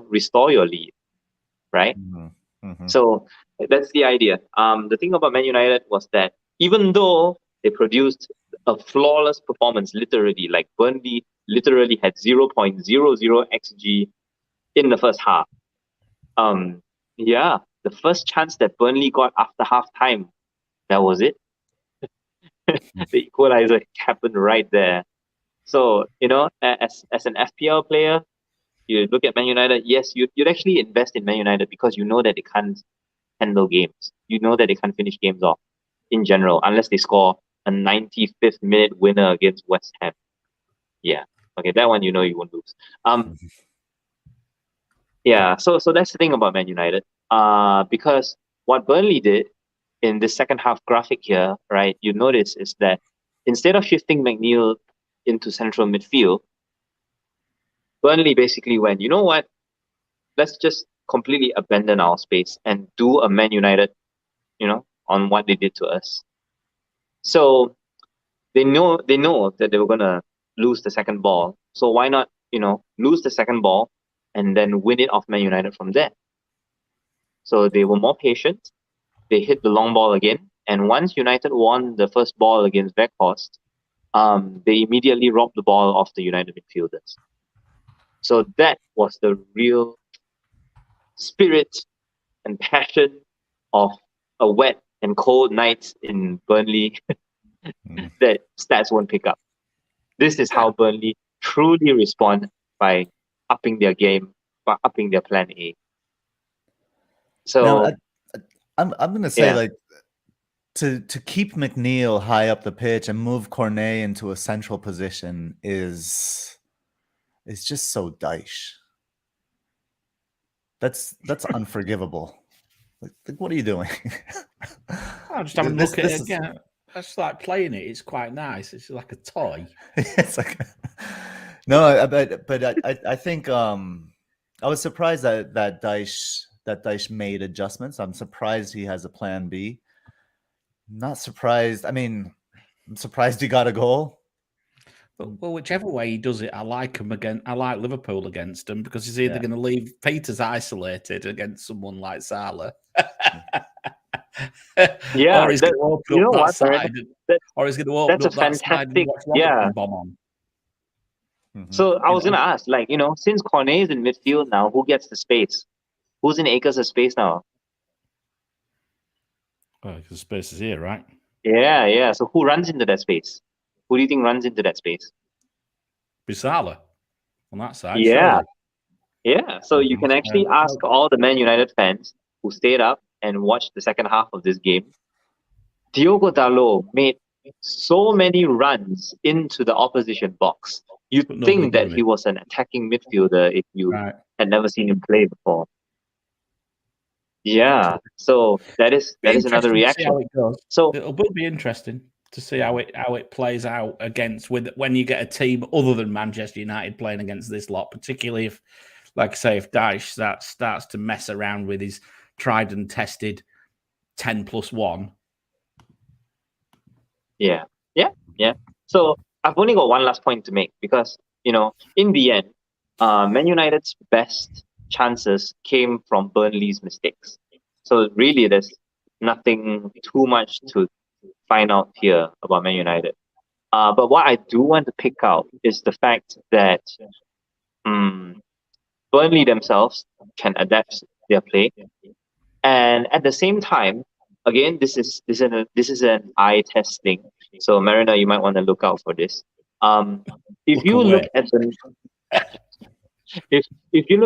restore your lead, right? So that's the idea. The thing about Man United was that even though they produced a flawless performance, literally, like Burnley literally had 0.00 XG in the first half. The first chance that Burnley got after half time, that was it. The equalizer happened right there. So, as an FPL player, you look at Man United, yes, you'd actually invest in Man United because you know that they can't handle games. You know that they can't finish games off in general, unless they score a 95th minute winner against West Ham. Yeah. Okay, that one you know you won't lose. Yeah, so that's the thing about Man United. Because what Burnley did in the second half graphic here, right, you notice is that instead of shifting McNeil into central midfield, Burnley basically went, you know what? Let's just completely abandon our space and do a Man United, on what they did to us. So they know that they were gonna lose the second ball. So why not, lose the second ball and then win it off Man United from there? So they were more patient. They hit the long ball again, and once United won the first ball against Weghorst, they immediately robbed the ball off the United midfielders. So that was the real spirit and passion of a wet and cold night in Burnley that stats won't pick up. This is how Burnley truly respond by upping their game, by upping their plan A. So now, I'm gonna say to keep McNeil high up the pitch and move Cornet into a central position is just so Dyche. That's unforgivable. Like, what are you doing? I'll just have a look at it again. That's like playing it. It's quite nice. It's like a toy. It's like no, but I think I was surprised that Dyche made adjustments. I'm surprised he has a plan B. Not surprised. I mean, I'm surprised he got a goal. Well, whichever way he does it, I like him again. I like Liverpool against him because he's either going to leave Peters isolated against someone like Salah, or he's going to open up that side, or he's going to open up that side and watch Robertson bomb on. So I was going to ask, since Cornet is in midfield now, who gets the space? Who's in acres of space now? Well, because space is here, right? Yeah. So who runs into that space? Who do you think runs into that space? Salah on that side. Yeah. Surely. Yeah. So you can actually ask all the Man United fans who stayed up and watched the second half of this game. Diogo Dalot made so many runs into the opposition box. You'd think that he was an attacking midfielder if you had never seen him play before. Yeah. So that is another reaction. How it goes. So it'll be interesting to see how it plays out against when you get a team other than Manchester United playing against this lot, particularly if, like I say, if Dyche starts to mess around with his tried and tested 10+1. Yeah. So I've only got one last point to make because, in the end, Man United's best chances came from Burnley's mistakes. So really, there's nothing too much to find out here about Man United. But what I do want to pick out is the fact that Burnley themselves can adapt their play, and at the same time, again, this is an eye test thing. So Mariner, you might want to look out for this. If you look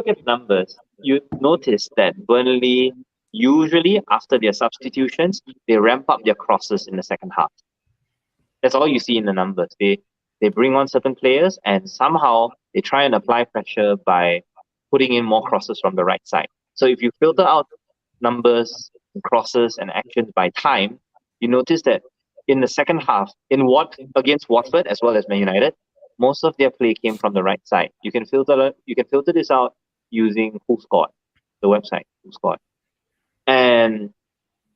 at numbers, you notice that Burnley usually after their substitutions they ramp up their crosses in the second half. That's all you see in the numbers. They bring on certain players and somehow they try and apply pressure by putting in more crosses from the right side. So if you filter out numbers, crosses, and actions by time, you notice that in the second half, against Watford as well as Man United, most of their play came from the right side. You can filter this out using Who Scored, the website. squad. And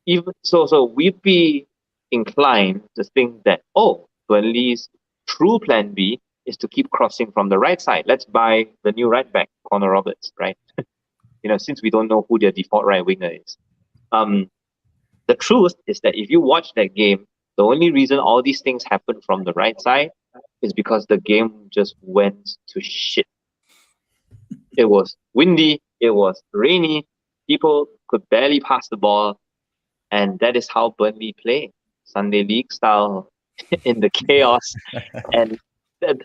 even so we'd be inclined to think that, oh, Burnley's true plan B is to keep crossing from the right side. Let's buy the new right back, Connor Roberts, right? Since we don't know who their default right winger is. The truth is that if you watch that game, the only reason all these things happen from the right side is because the game just went to shit. It was windy, it was rainy, people could barely pass the ball, and that is how Burnley play, Sunday League style, in the chaos. And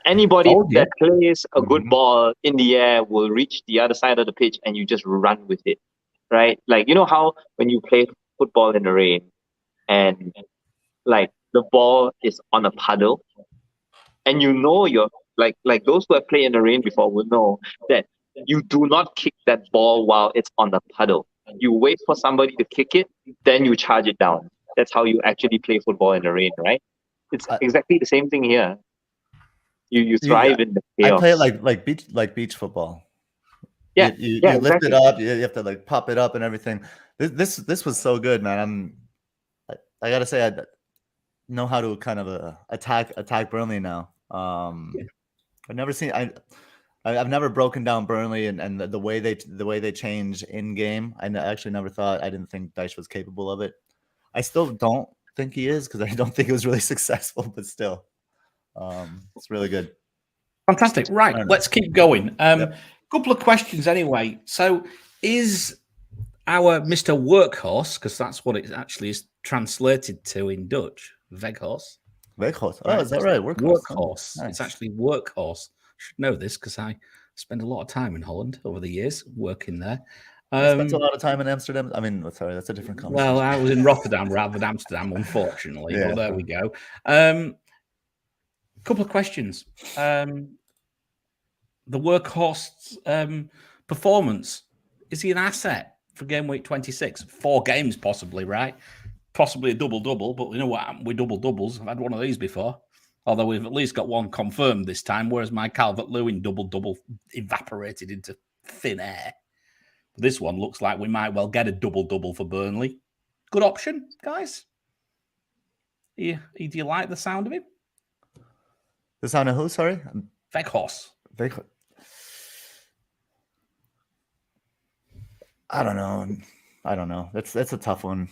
anybody that plays a good ball in the air will reach the other side of the pitch, and you just run with it, right? Like, you know how when you play football in the rain and like the ball is on a puddle, and you're like those who have played in the rain before will know that you do not kick that ball while it's on the puddle. You wait for somebody to kick it, then you charge it down. That's how you actually play football in the rain, right? It's exactly the same thing here. You thrive in the chaos. I play it like beach football. Yeah, you lift it up. You have to like pop it up and everything. This was so good, man. I gotta say, I know how to kind of attack Burnley now. I've never seen I've never broken down Burnley and the way they change in game. I actually never thought. I didn't think Dyche was capable of it. I still don't think he is, because I don't think it was really successful. But still, it's really good. Fantastic. Right, let's keep going. Couple of questions anyway. So, is our Mr. Workhorse, because that's what it actually is translated to in Dutch, Weghorst. Weghorst. Oh, is that right? Workhorse. Nice. It's actually Workhorse. I should know this because I spent a lot of time in Holland over the years working there. I spent a lot of time in Amsterdam. I mean, sorry, that's a different conversation. Well, I was in Rotterdam rather than Amsterdam, unfortunately. Yeah. But there we go. Couple of questions. The Workhorse performance, is he an asset for game week 26? 4 games possibly, right? Possibly a double-double, but you know what happened with double-doubles? I've had one of these before. Although we've at least got one confirmed this time, whereas my Calvert-Lewin double-double evaporated into thin air. This one looks like we might well get a double-double for Burnley. Good option, guys. Do you like the sound of him? The sound of who? Sorry? Weghorst. I don't know. That's a tough one.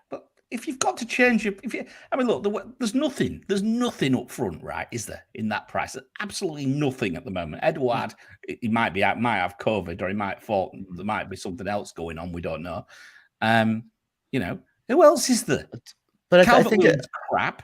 But if you've got to change look, there's nothing up front, right? Is there in that price? There's absolutely nothing at the moment. Edouard, he might have COVID, or he might fall. There might be something else going on. We don't know. Who else is there? But I think it's crap.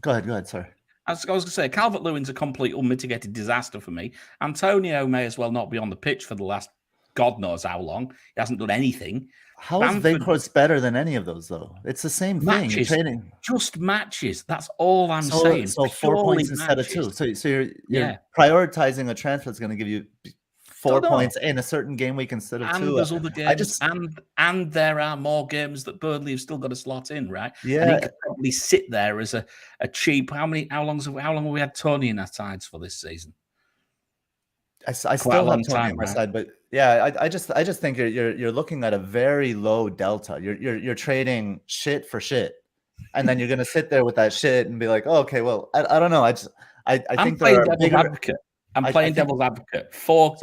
Go ahead. Sorry. I was going to say, Calvert-Lewin's a complete unmitigated disaster for me. Antonio may as well not be on the pitch for the last God knows how long. He hasn't done anything. How is Weghorst better than any of those, though? It's the same thing. Just matches. That's all I'm saying. So 4 points instead of 2. So you're prioritizing a transfer that's going to give you 4 points in a certain game week instead of 2. And there's other games, and there are more games that Burnley have still got to slot in, right? Yeah, and he could probably sit there as a cheap. How long have we had Tony in our sides for this season? I still have Tony on my side, but yeah, I just think you're looking at a very low delta. You're trading shit for shit, and then you're gonna sit there with that shit and be like, oh, okay, well, I don't know. I think there are bigger. Advocate. I'm playing devil's advocate. Four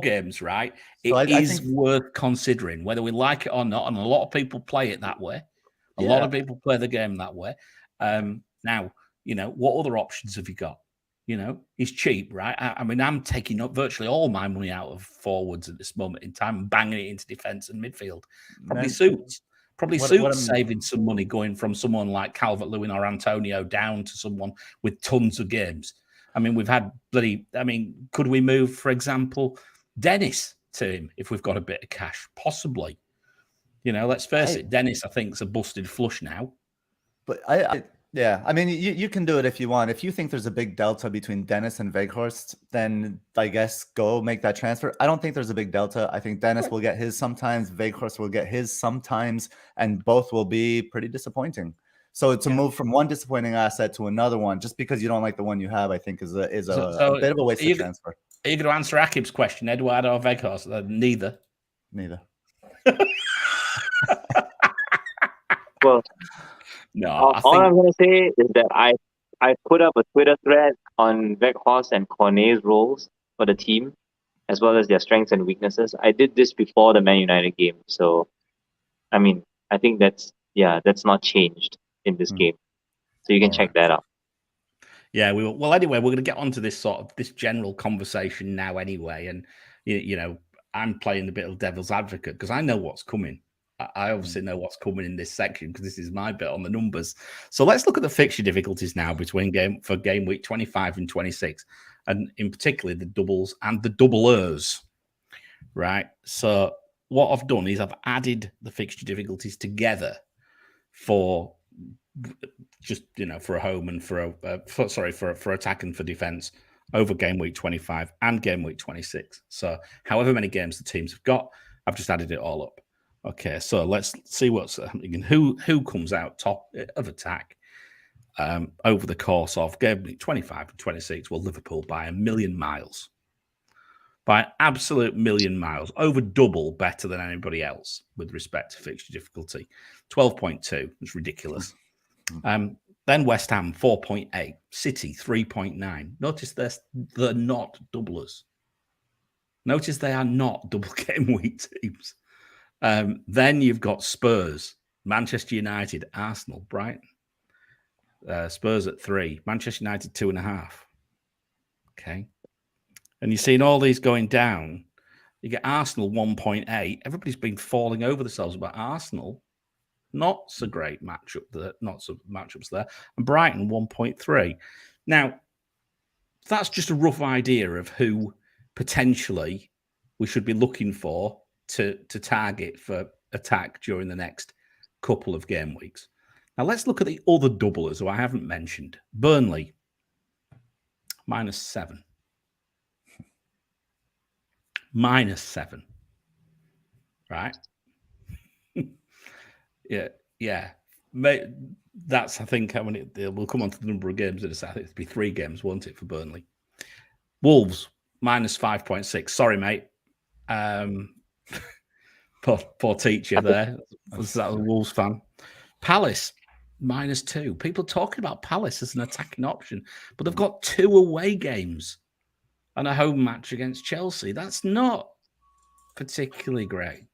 games, right? It is worth considering, whether we like it or not. And a lot of people play it that way. A lot of people play the game that way. Now, what other options have you got? He's cheap, right? I mean, I'm taking up virtually all my money out of forwards at this moment in time and banging it into defense and midfield. Probably suits saving some money going from someone like Calvert-Lewin or Antonio down to someone with tons of games. I mean, we've had could we move, for example, Dennis to him if we've got a bit of cash? Possibly. Let's face it, Dennis, I think, is a busted flush now. But I mean, you can do it if you want. If you think there's a big delta between Dennis and Weghorst, then I guess go make that transfer. I don't think there's a big delta. I think Dennis will get his sometimes, Weghorst will get his sometimes, and both will be pretty disappointing. So to move from one disappointing asset to another one, just because you don't like the one you have, I think is a bit of a waste of transfer. Are you going to answer Akib's question, Eduardo or Veghorst? Neither. Neither. Well, No, all I'm gonna say is that I put up a Twitter thread on Veghorst and Cornet's roles for the team, as well as their strengths and weaknesses. I did this before the Man United game, so I mean, I think that's not changed in this game. So you can check that out. Yeah, we will. Well, anyway, we're going to get onto this this general conversation now anyway. And, you know, I'm playing a bit of devil's advocate because I know what's coming. I obviously know what's coming in this section because this is my bit on the numbers. So let's look at the fixture difficulties now between game week 25 and 26. And in particular, the doubles and the doublers, right? So what I've done is I've added the fixture difficulties together for just, you know, for a home and for attack and for defense over game week 25 and game week 26. So however many games the teams have got, I've just added it all up. Okay, so let's see what's happening. Who comes out top of attack over the course of game week 25 and 26? Well, Liverpool by a million miles. By an absolute million miles, over double better than anybody else with respect to fixture difficulty. 12.2, it's ridiculous. Then West Ham, 4.8. City, 3.9. Notice they're not doublers. Notice they are not double game week teams. Then you've got Spurs, Manchester United, Arsenal, Brighton. Spurs at 3. Manchester United, 2.5. Okay. And you're seeing all these going down. You get Arsenal 1.8. Everybody's been falling over themselves about Arsenal. Not so great matchup there, not so matchups there. And Brighton 1.3. Now, that's just a rough idea of who potentially we should be looking for to target for attack during the next couple of game weeks. Now, let's look at the other doublers who I haven't mentioned. Burnley, -7. -7. Right? Yeah. That's, I think, how many. We'll come on to the number of games in a second. I think it'd be 3 games, won't it, for Burnley? Wolves, -5.6. Sorry, mate. Poor teacher there. Was that a Wolves fan? Palace, -2. People talking about Palace as an attacking option, but they've got 2 away games and a home match against Chelsea. That's not particularly great.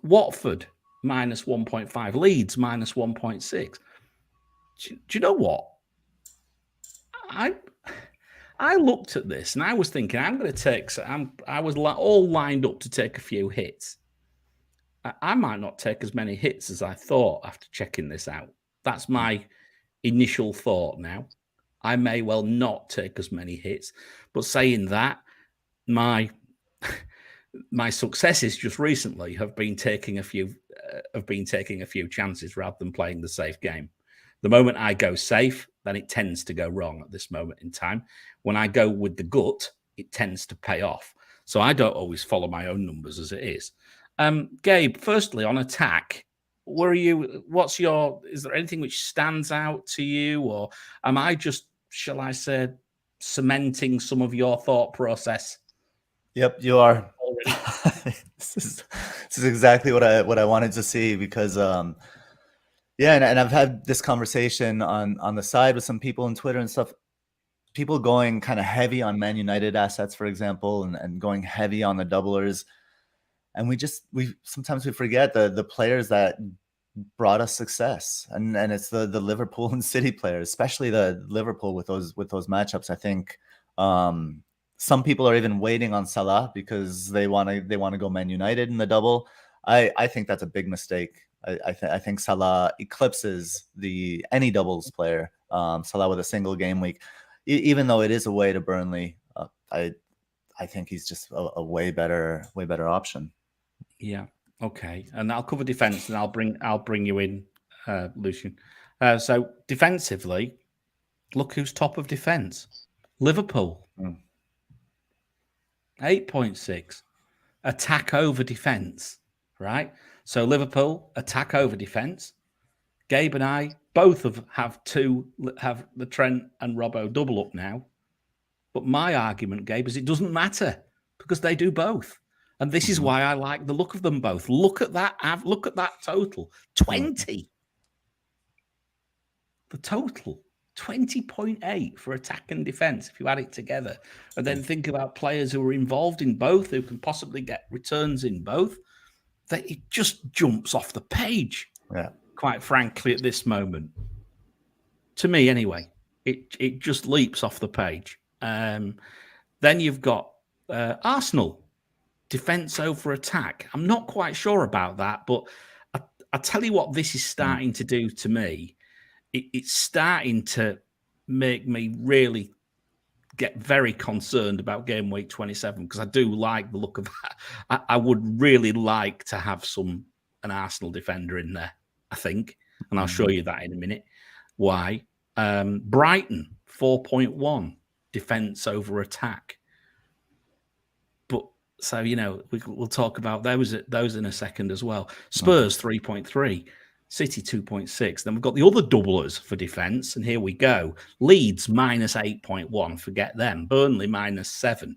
Watford, -1.5. Leeds, -1.6. Do you know what? I looked at this and I was thinking, I'm going to take. I was all lined up to take a few hits. I might not take as many hits as I thought after checking this out. That's my initial thought now. I may well not take as many hits, but saying that, my successes just recently have been taking a few chances rather than playing the safe game. The moment I go safe, then it tends to go wrong at this moment in time. When I go with the gut, it tends to pay off. So I don't always follow my own numbers as it is. Gabe, firstly, on attack, is there anything which stands out to you, or am I just, shall I say, cementing some of your thought process? Yep, you are. This is exactly what I wanted to see because yeah, and I've had this conversation on the side with some people on Twitter and stuff. People going kind of heavy on Man United assets, for example, and going heavy on the doublers. And we sometimes we forget the players that brought us success, and it's the Liverpool and City players, especially the Liverpool with those matchups. I think some people are even waiting on Salah because they want to go Man United in the double. I think that's a big mistake. I think Salah eclipses any doubles player. Salah with a single game week, even though it is away to Burnley, I think he's just a way better option. Yeah. Okay. And I'll cover defense, and I'll bring you in, Lucian. So defensively, look who's top of defense. Liverpool. 8.6. Attack over defense. Right. So Liverpool, attack over defense. Gabe and I both have the Trent and Robbo double up now. But my argument, Gabe, is it doesn't matter because they do both. And this is why I like the look of them both. Look at that. Look at that total. 20. The total. 20.8 for attack and defense if you add it together. And then think about players who are involved in both, who can possibly get returns in both. That it just jumps off the page. Yeah. Quite frankly, at this moment. To me, anyway. It just leaps off the page. Then you've got Arsenal. Defense over attack. I'm not quite sure about that, but I tell you what this is starting to do to me. It's starting to make me really get very concerned about game week 27 because I do like the look of that. I would really like to have an Arsenal defender in there, I think, and I'll show you that in a minute. Why? Brighton, 4.1 defense over attack. So, we'll talk about those in a second as well. Spurs, 3.3. City, 2.6. Then we've got the other doublers for defence, and here we go. Leeds, minus 8.1. Forget them. Burnley, minus 7.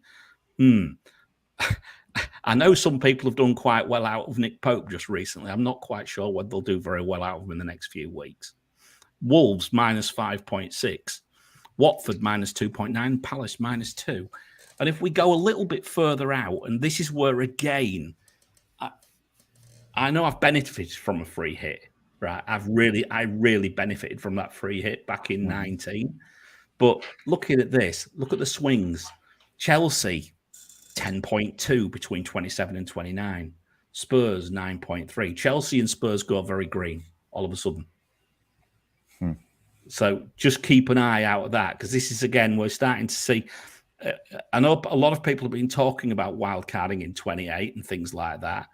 I know some people have done quite well out of Nick Pope just recently. I'm not quite sure whether they'll do very well out of him in the next few weeks. Wolves, minus 5.6. Watford, minus 2.9. Palace, minus 2. And if we go a little bit further out, and this is where, again, I know I've benefited from a free hit, right? I really benefited from that free hit back in 19. But looking at this, look at the swings. Chelsea, 10.2 between 27 and 29. Spurs, 9.3. Chelsea and Spurs go very green all of a sudden. So just keep an eye out of that, because this is, again, we're starting to see... I know a lot of people have been talking about wildcarding in 28 and things like that.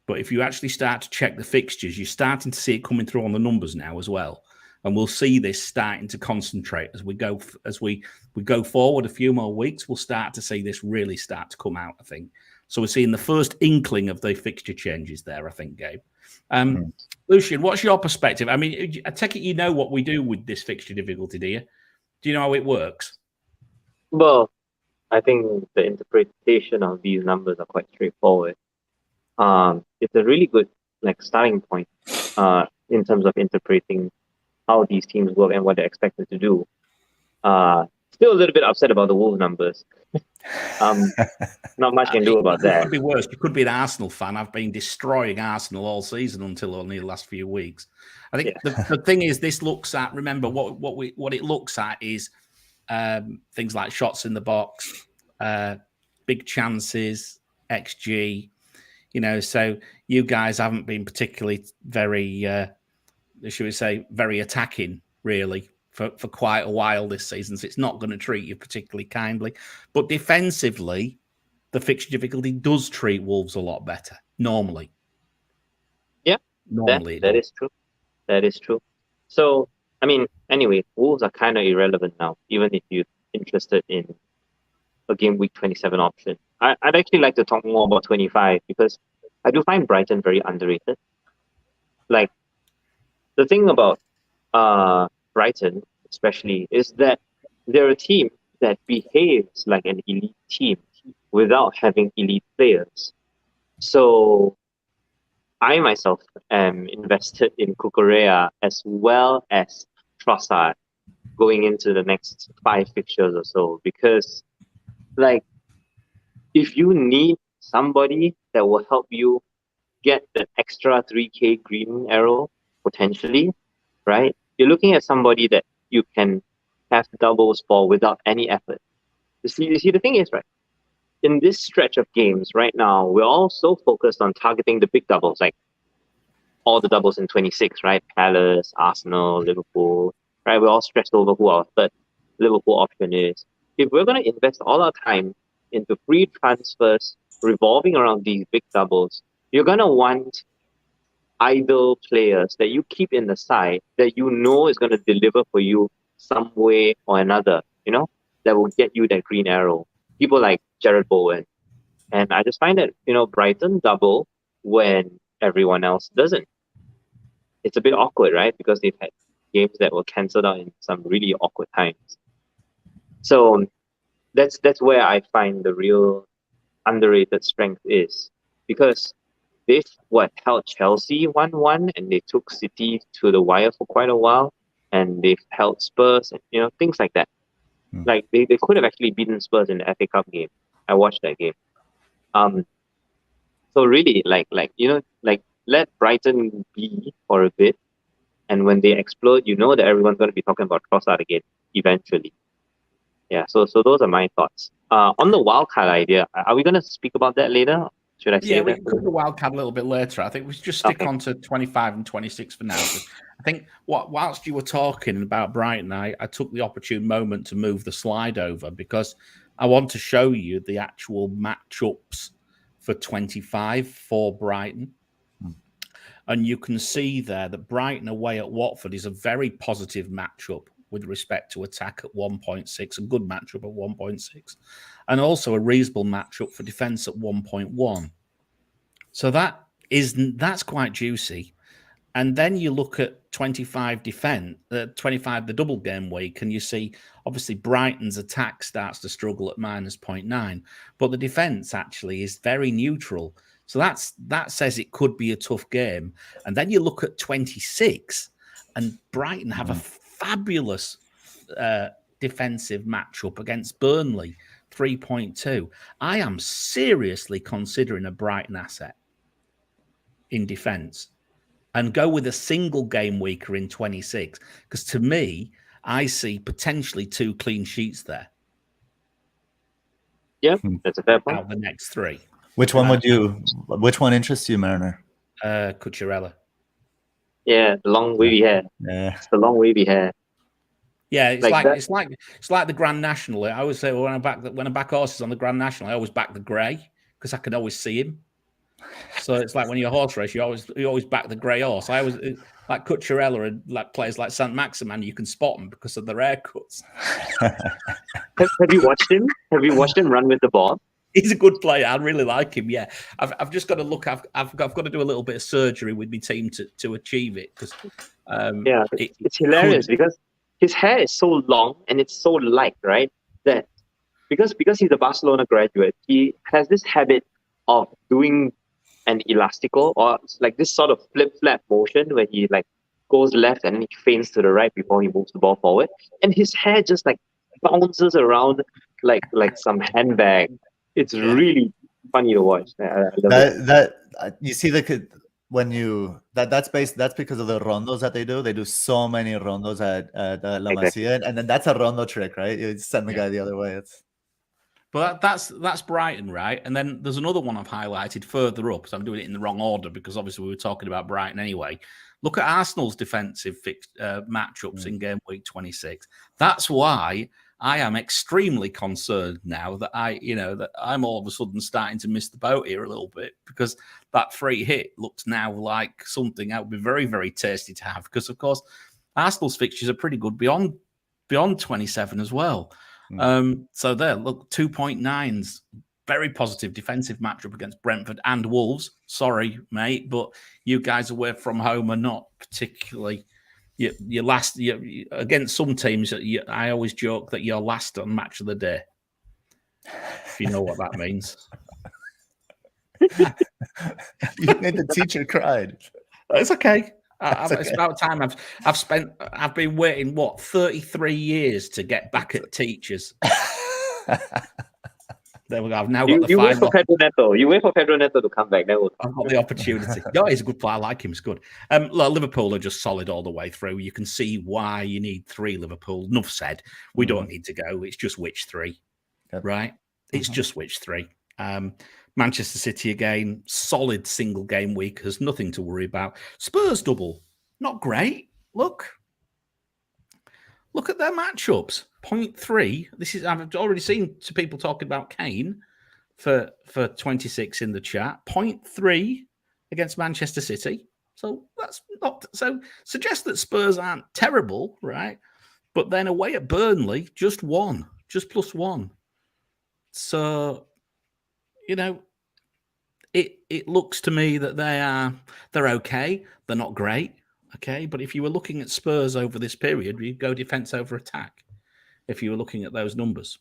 But if you actually start to check the fixtures, you're starting to see it coming through on the numbers now as well. And we'll see this starting to concentrate as we go forward a few more weeks. We'll start to see this really start to come out, I think. So we're seeing the first inkling of the fixture changes there, I think, Gabe. Lucian, what's your perspective? I mean, I take it you know what we do with this fixture difficulty, do you? Do you know how it works? Well, I think the interpretation of these numbers are quite straightforward. It's a really good starting point in terms of interpreting how these teams work and what they're expected to do. Still a little bit upset about the Wolves numbers. Not much can do about that. It could be worse. You could be an Arsenal fan. I've been destroying Arsenal all season until only the last few weeks. I think the thing is, this looks at, remember, what it looks at is things like shots in the box, big chances, XG. So you guys haven't been particularly very, should we say, very attacking, really, for quite a while this season. So it's not going to treat you particularly kindly. But defensively, the fixture difficulty does treat Wolves a lot better, normally. Yeah, normally. That is true. That is true. So, I mean, anyway, Wolves are kind of irrelevant now, even if you're interested in a game week 27 option. I'd actually like to talk more about 25 because I do find Brighton very underrated. Like, the thing about Brighton, especially, is that they're a team that behaves like an elite team without having elite players. So, I myself am invested in Cucurella as well as Trossard going into the next 5 fixtures or so, because, if you need somebody that will help you get the extra 3K green arrow, potentially, right? You're looking at somebody that you can have doubles for without any effort. You see, the thing is, right? In this stretch of games right now, we're all so focused on targeting the big doubles, like all the doubles in 26, right? Palace, Arsenal, Liverpool, right? We're all stressed over who our third Liverpool option is. If we're going to invest all our time into free transfers revolving around these big doubles, you're going to want idle players that you keep in the side that you know is going to deliver for you some way or another, that will get you that green arrow. People like Jared Bowen. And I just find that, Brighton double when everyone else doesn't. It's a bit awkward, right? Because they've had games that were cancelled out in some really awkward times. So that's where I find the real underrated strength is, because they've held Chelsea 1-1, and they took City to the wire for quite a while, and they've held Spurs, and things like that. Like they could have actually beaten Spurs in the FA Cup game. I watched that game. So really, like let Brighton be for a bit, and when they explode, that everyone's going to be talking about Trossard again eventually. Yeah. So those are my thoughts. On the wildcard idea, are we going to speak about that later? Should I say Yeah, that? we can cover the wildcard a little bit later. I think we should just stick on to 25 and 26 for now. I think whilst you were talking about Brighton, I took the opportune moment to move the slide over because I want to show you the actual matchups for 25 for Brighton. And you can see there that Brighton away at Watford is a very positive matchup with respect to attack at 1.6, a good matchup at 1.6, and also a reasonable matchup for defence at 1.1. So that's quite juicy. And then you look at 25 defence, 25 the double game week, and you see obviously Brighton's attack starts to struggle at -0.9, but the defence actually is very neutral. So that says it could be a tough game. And then you look at 26, and Brighton have a fabulous defensive matchup against Burnley, 3.2. I am seriously considering a Brighton asset in defence and go with a single game weeker in 26, because to me, I see potentially 2 clean sheets there. Yeah, that's a fair point. Out of the next 3. Which one interests you, Mariner? Cucurella. Yeah, the long wavy hair. Yeah. It's the long wavy hair. Yeah, it's like the Grand National. I always say when I back horses on the Grand National, I always back the grey because I can always see him. So it's like when you're a horse race, you always back the grey horse. I always like Cucurella and like players like Saint Maximin. You can spot them because of their haircuts. Have you watched him? Have you watched him run with the ball? He's a good player. I really like him. Yeah, I've just got to look. I've got to do a little bit of surgery with my team to achieve it because it's hilarious because his hair is so long and it's so light, right? That because he's a Barcelona graduate, he has this habit of doing an elastical or like this sort of flip-flap motion where he like goes left and then he feints to the right before he moves the ball forward, and his hair just like bounces around like some handbag. It's really funny to watch. I love it. You see that's because of the rondos that they do. They do so many rondos at La Masia, and then that's a rondo trick, right? You send the guy the other way. But that's Brighton, right? And then there's another one I've highlighted further up, so I'm doing it in the wrong order because obviously we were talking about Brighton anyway. Look at Arsenal's defensive matchups in game week 26. That's why I am extremely concerned now that I'm all of a sudden starting to miss the boat here a little bit, because that free hit looks now like something that would be very, very tasty to have, because of course Arsenal's fixtures are pretty good beyond 27 as well. So there, look, 2.9s, very positive defensive matchup against Brentford and Wolves. Sorry, mate, but you guys away from home are not particularly. You're last against some teams. I always joke that you're last on match of the day. If you know what that means. You made the teacher cried. It's okay. It's about time. I've been waiting 33 years to get back at teachers. There we go. I've now got you wait for Pedro Neto. You wait for Pedro Neto to come back. Then I've got the opportunity. Yeah, he's a good player. I like him. He's good. Liverpool are just solid all the way through. You can see why you need 3 Liverpool. Enough said. We don't need to go. It's just which 3, right? It's just which 3. Manchester City again, solid single game week. Has nothing to worry about. Spurs double, not great. Look at their matchups. 0.3. This is, I've already seen some people talking about Kane for 26 in the chat. 0.3 against Manchester City. So that's not so. Suggests that Spurs aren't terrible, right? But then away at Burnley, just +1. So it looks to me that they're okay. They're not great. Okay, but if you were looking at Spurs over this period, you'd go defense over attack. If you were looking at those numbers,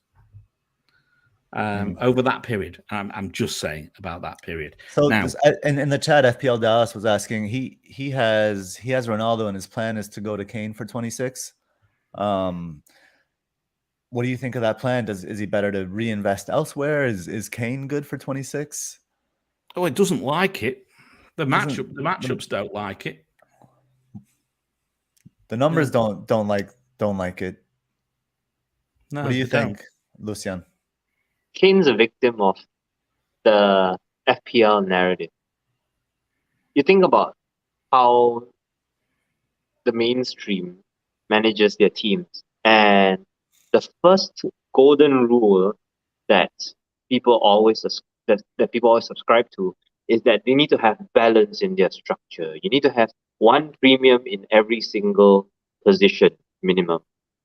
over that period. I'm just saying about that period. So now, in the chat, FPL Dallas was asking, he has Ronaldo and his plan is to go to Kane for 26. What do you think of that plan? Is he better to reinvest elsewhere? Is Kane good for 26? Oh, it doesn't like it. The matchups don't like it. The numbers don't like it. No, what do you think, Lucian? Kane's a victim of the FPL narrative. You think about how the mainstream manages their teams, and the first golden rule that people always subscribe to is that they need to have balance in their structure. You need to have one premium in every single position minimum.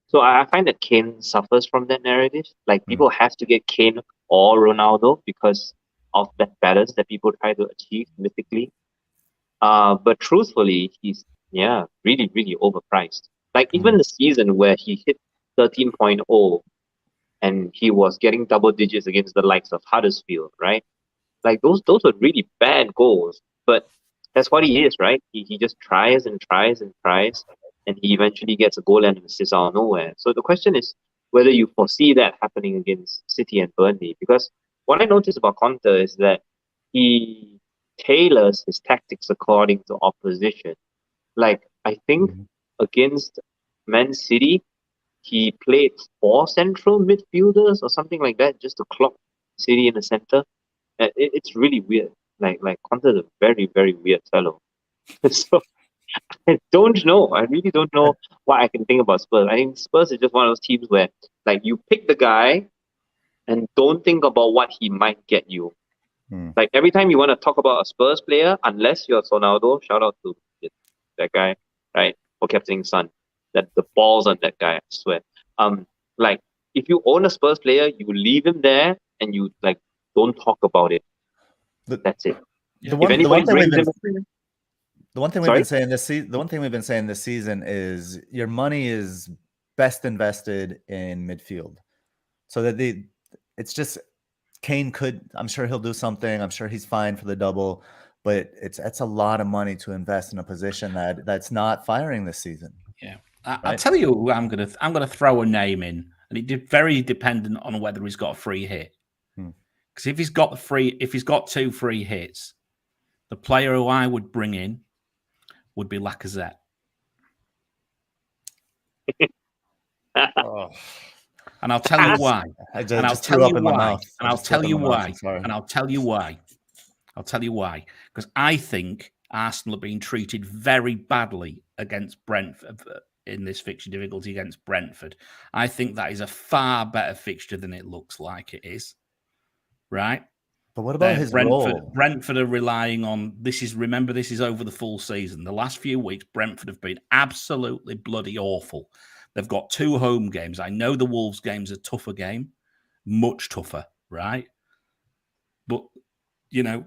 So I find that Kane suffers from that narrative. Like, people have to get Kane or Ronaldo because of that balance that people try to achieve mythically. But truthfully, he's really, really overpriced. Like, even the season where he hit 13.0 and he was getting double digits against the likes of Huddersfield, right? Like, those are really bad goals. But that's what he is, right? He just tries and tries and tries, and he eventually gets a goal and an assist out of nowhere. So the question is whether you foresee that happening against City and Burnley. Because what I noticed about Conte is that he tailors his tactics according to opposition. Like, I think against Man City, he played 4 central midfielders or something like that just to clock City in the center. It's really weird. Like Conte is a very, very weird fellow. So I don't know. I really don't know what I can think about Spurs. I think Spurs is just one of those teams where, like, you pick the guy and don't think about what he might get you. Like, every time you want to talk about a Spurs player, unless you're Ronaldo, shout out to that guy, right? For captaining Son. That the balls on that guy, I swear. Like, if you own a Spurs player, you leave him there and you, like, don't talk about it. That's it. The one thing we've been saying this season is your money is best invested in midfield. So that it's just Kane I'm sure he'll do something. I'm sure he's fine for the double, but it's a lot of money to invest in a position that's not firing this season. Yeah. I'll tell you who I'm gonna throw a name in, and it's very dependent on whether he's got a free hit. Because if he's got 2 free hits, the player who I would bring in would be Lacazette. And I'll tell you why. And I'll tell you why. And I'll tell you why. And I'll tell you why. I'll tell you why. Because I think Arsenal are being treated very badly against Brentford in this fixture difficulty against Brentford. I think that is a far better fixture than it looks like it is. Right? But what about his role? Brentford are relying on this is over the full season. The last few weeks, Brentford have been absolutely bloody awful. They've got 2 home games. I know the Wolves game's a tougher game, much tougher, right? But, you know,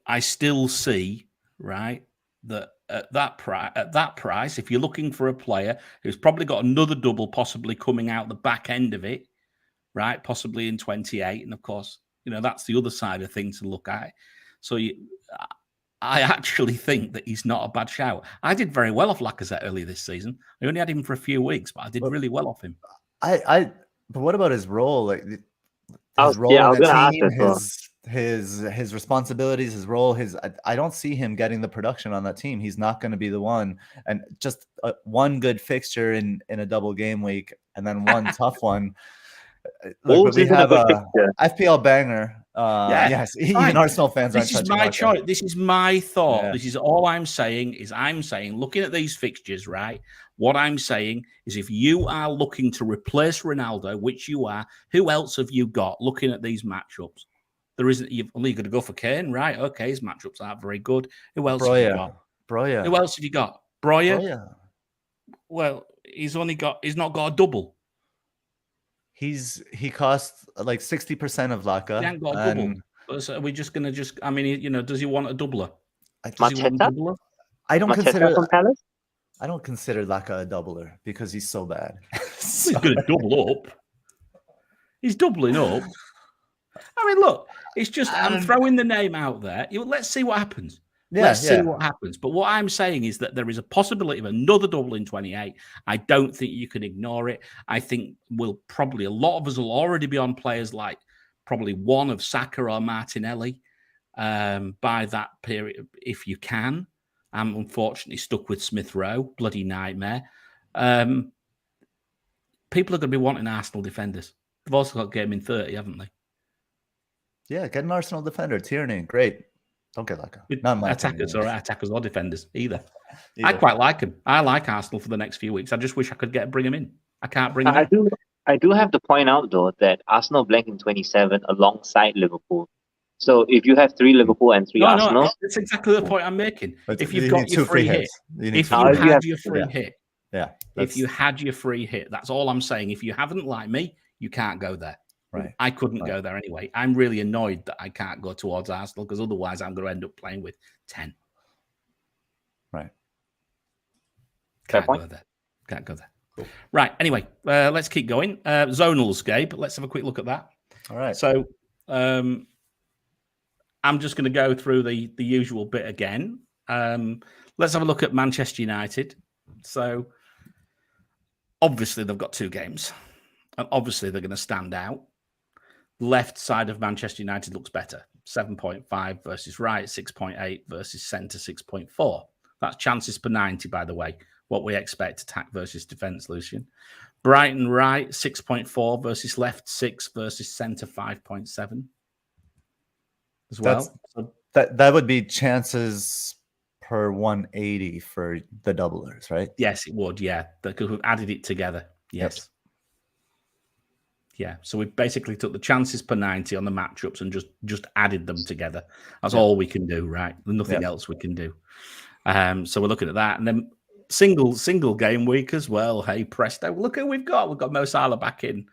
I still see, right, that at that price, if you're looking for a player who's probably got another double possibly coming out the back end of it, right, possibly in 28, and of course, you know, that's the other side of things to look at. So I actually think that he's not a bad shout. I did very well off Lacazette earlier this season. I only had him for a few weeks, but I did really well off him. But what about his role? Like his role in the team, his responsibilities, his role. I don't see him getting the production on that team. He's not going to be the one. And just one good fixture in a double game week, and then one tough one. Look, we have a FPL banger. Yes, even Arsenal fans aren't touching. This is my choice. This is my thought. Yeah. This is all I'm saying. Looking at these fixtures, right? What I'm saying is, if you are looking to replace Ronaldo, which you are, who else have you got? Looking at these matchups, there isn't. You've only got to go for Kane, right? Okay, his matchups aren't very good. Who else have you got? Broya. Who else have you got? Broya. Well, he's not got a double. He costs like 60% of Laka. He ain't got a double. So are we just gonna I mean, you know, does he want a doubler? Does he want a doubler? I don't consider Laka a doubler because he's so bad. He's gonna double up. He's doubling up. I mean, look, it's just I'm throwing the name out there. Let's see what happens. Yeah, Let's see what happens. But what I'm saying is that there is a possibility of another double in 28. I don't think you can ignore it. I think a lot of us will already be on players like probably one of Saka or Martinelli by that period, if you can. I'm unfortunately stuck with Smith Rowe. Bloody nightmare. People are going to be wanting Arsenal defenders. They've also got game in 30, haven't they? Yeah, get an Arsenal defender. Tierney, great. Don't get that guy. Not my attackers or defenders either. Either. I quite like him. I like Arsenal for the next few weeks. I just wish I could bring him in. I can't bring him in. I do have to point out though that Arsenal blank in 27 alongside Liverpool. So if you have 3 Liverpool and 3 Arsenal, that's exactly the point I'm making. But if you've got your free hit, if you had your free hit, that's all I'm saying. If you haven't, like me, you can't go there. Right. I couldn't go there anyway. I'm really annoyed that I can't go towards Arsenal because otherwise I'm going to end up playing with 10. Right. Can't go there. Cool. Right. Anyway, let's keep going. Zonals, Gabe. Let's have a quick look at that. All right. So I'm just going to go through the usual bit again. Let's have a look at Manchester United. So obviously they've got 2 games. And obviously they're going to stand out. Left side of Manchester United looks better. 7.5 versus right, 6.8 versus centre, 6.4. That's chances per 90, by the way. What we expect attack versus defence, Lucian. Brighton right, 6.4 versus left, 6 versus centre, 5.7 as well. That would be chances per 180 for the doublers, right? Yes, it would, yeah. Because we've added it together. Yes. Yep. Yeah, so we basically took the chances per 90 on the matchups and just added them together. That's all we can do, right? Nothing else we can do. So we're looking at that. And then single game week as well. Hey, presto. Look who we've got. We've got Mo Salah back in.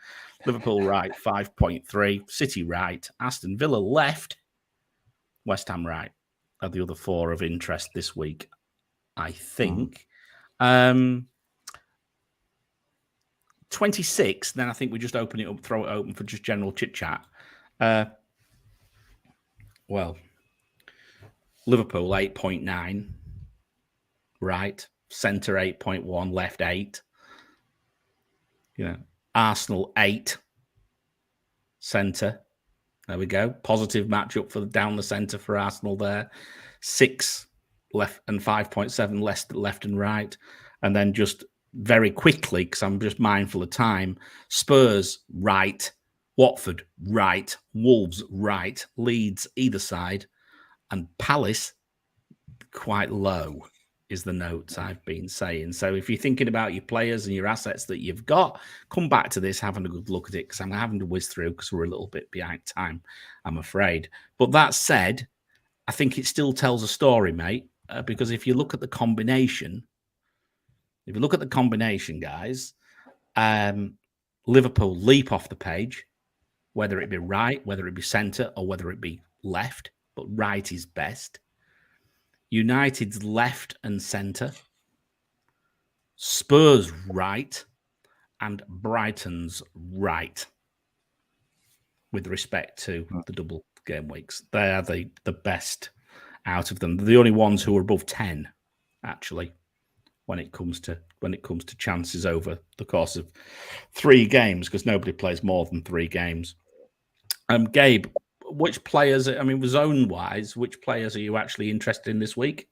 Liverpool right, 5.3. City right. Aston Villa left. West Ham right are the other 4 of interest this week, I think. 26, then I think we just open it up, throw it open for just general chit-chat. Well, Liverpool, 8.9. Right. Centre, 8.1. Left, 8. Arsenal, 8. Centre. There we go. Positive matchup for down the centre for Arsenal there. 6 left and 5.7 left and right. And then just very quickly, because I'm just mindful of time, Spurs right, Watford right, Wolves right, Leeds either side, and Palace quite low is the notes I've been saying. So if you're thinking about your players and your assets that you've got, come back to this, having a good look at it, because I'm having to whiz through because we're a little bit behind time, I'm afraid. But that said, I think it still tells a story, mate, because if you look at the combination, guys, Liverpool leap off the page, whether it be right, whether it be centre, or whether it be left, but right is best. United's left and centre. Spurs right, and Brighton's right, with respect to the double game weeks. They are the best out of them. They're the only ones who are above 10, actually, when it comes to chances over the course of 3 games, because nobody plays more than 3 games. Gabe, which players, zone-wise, which players are you actually interested in this week?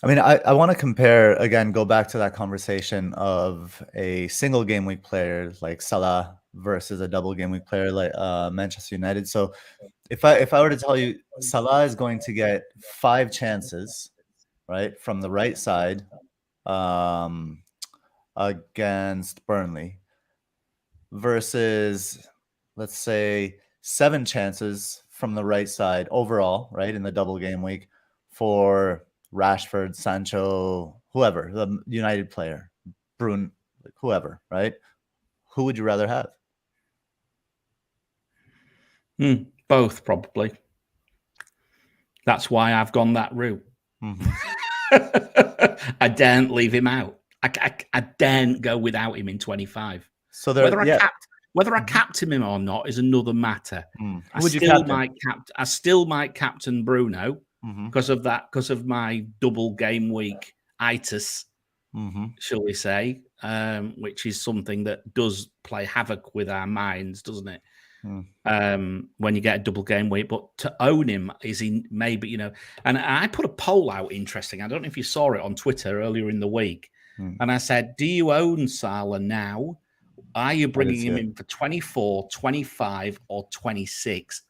I mean, I want to compare, again, go back to that conversation of a single game week player like Salah versus a double game week player like Manchester United. So if I were to tell you Salah is going to get 5 chances, right, from the right side against Burnley versus, let's say, 7 chances from the right side overall, right, in the double game week for Rashford, Sancho, whoever, the United player, Bruno, whoever, right? Who would you rather have? Both, probably. That's why I've gone that route. Mm-hmm. I daren't leave him out. I daren't go without him in 25. So there, Whether I captain him or not is another matter. Who I would you still captain? I still might captain Bruno Mm-hmm. because of my double game week itis, shall we say, which is something that does play havoc with our minds, doesn't it? When you get a double game week, but to own him is in maybe, you know, and I put a poll out, interesting. I don't know if you saw it on Twitter earlier in the week. And I said, do you own Salah now? Are you bringing him in for 24, 25 or 26?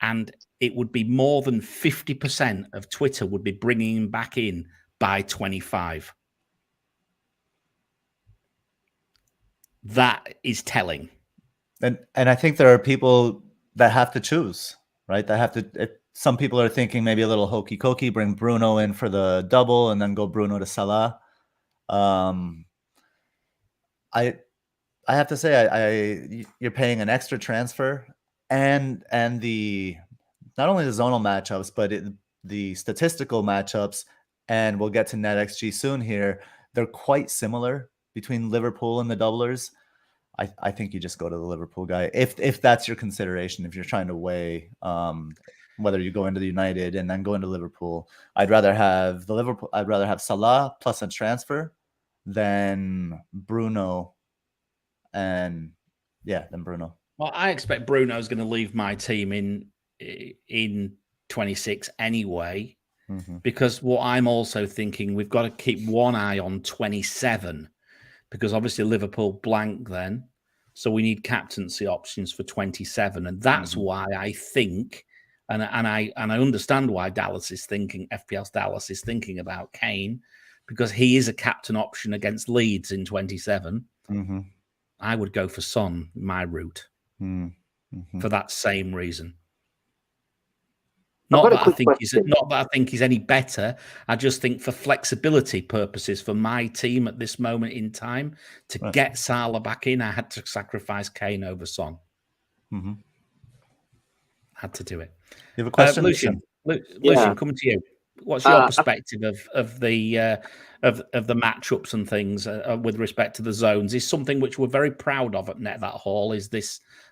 And it would be more than 50% of Twitter would be bringing him back in by 25. That is telling. And I think there are people that have to choose, right? That have to. Some people are thinking maybe a little hokey cokey, bring Bruno in for the double, and then go Bruno to Salah. I have to say, you're paying an extra transfer, and the not only the zonal matchups, but the statistical matchups, and we'll get to NetxG soon here. They're quite similar between Liverpool and the doublers. I think you just go to the Liverpool guy if that's your consideration. If you're trying to weigh whether you go into the United and then go into Liverpool, I'd rather have Salah plus a transfer than Bruno, than Bruno. Well, I expect Bruno's going to leave my team in 26 anyway, because what I'm also thinking, we've got to keep one eye on 27. Because obviously Liverpool blank then. So we need captaincy options for 27. And that's why I think, and I understand why FPL Dallas is thinking about Kane, because he is a captain option against Leeds in 27. I would go for Son, my route, for that same reason. Not that I think he's any better. I just think for flexibility purposes for my team at this moment in time, to get Salah back in, I had to sacrifice Kane over Son. Had to do it. You have a question, Lucian? Lucian, coming to you. What's your perspective of the matchups and things with respect to the zones? Is something which we're very proud of at That Haul is the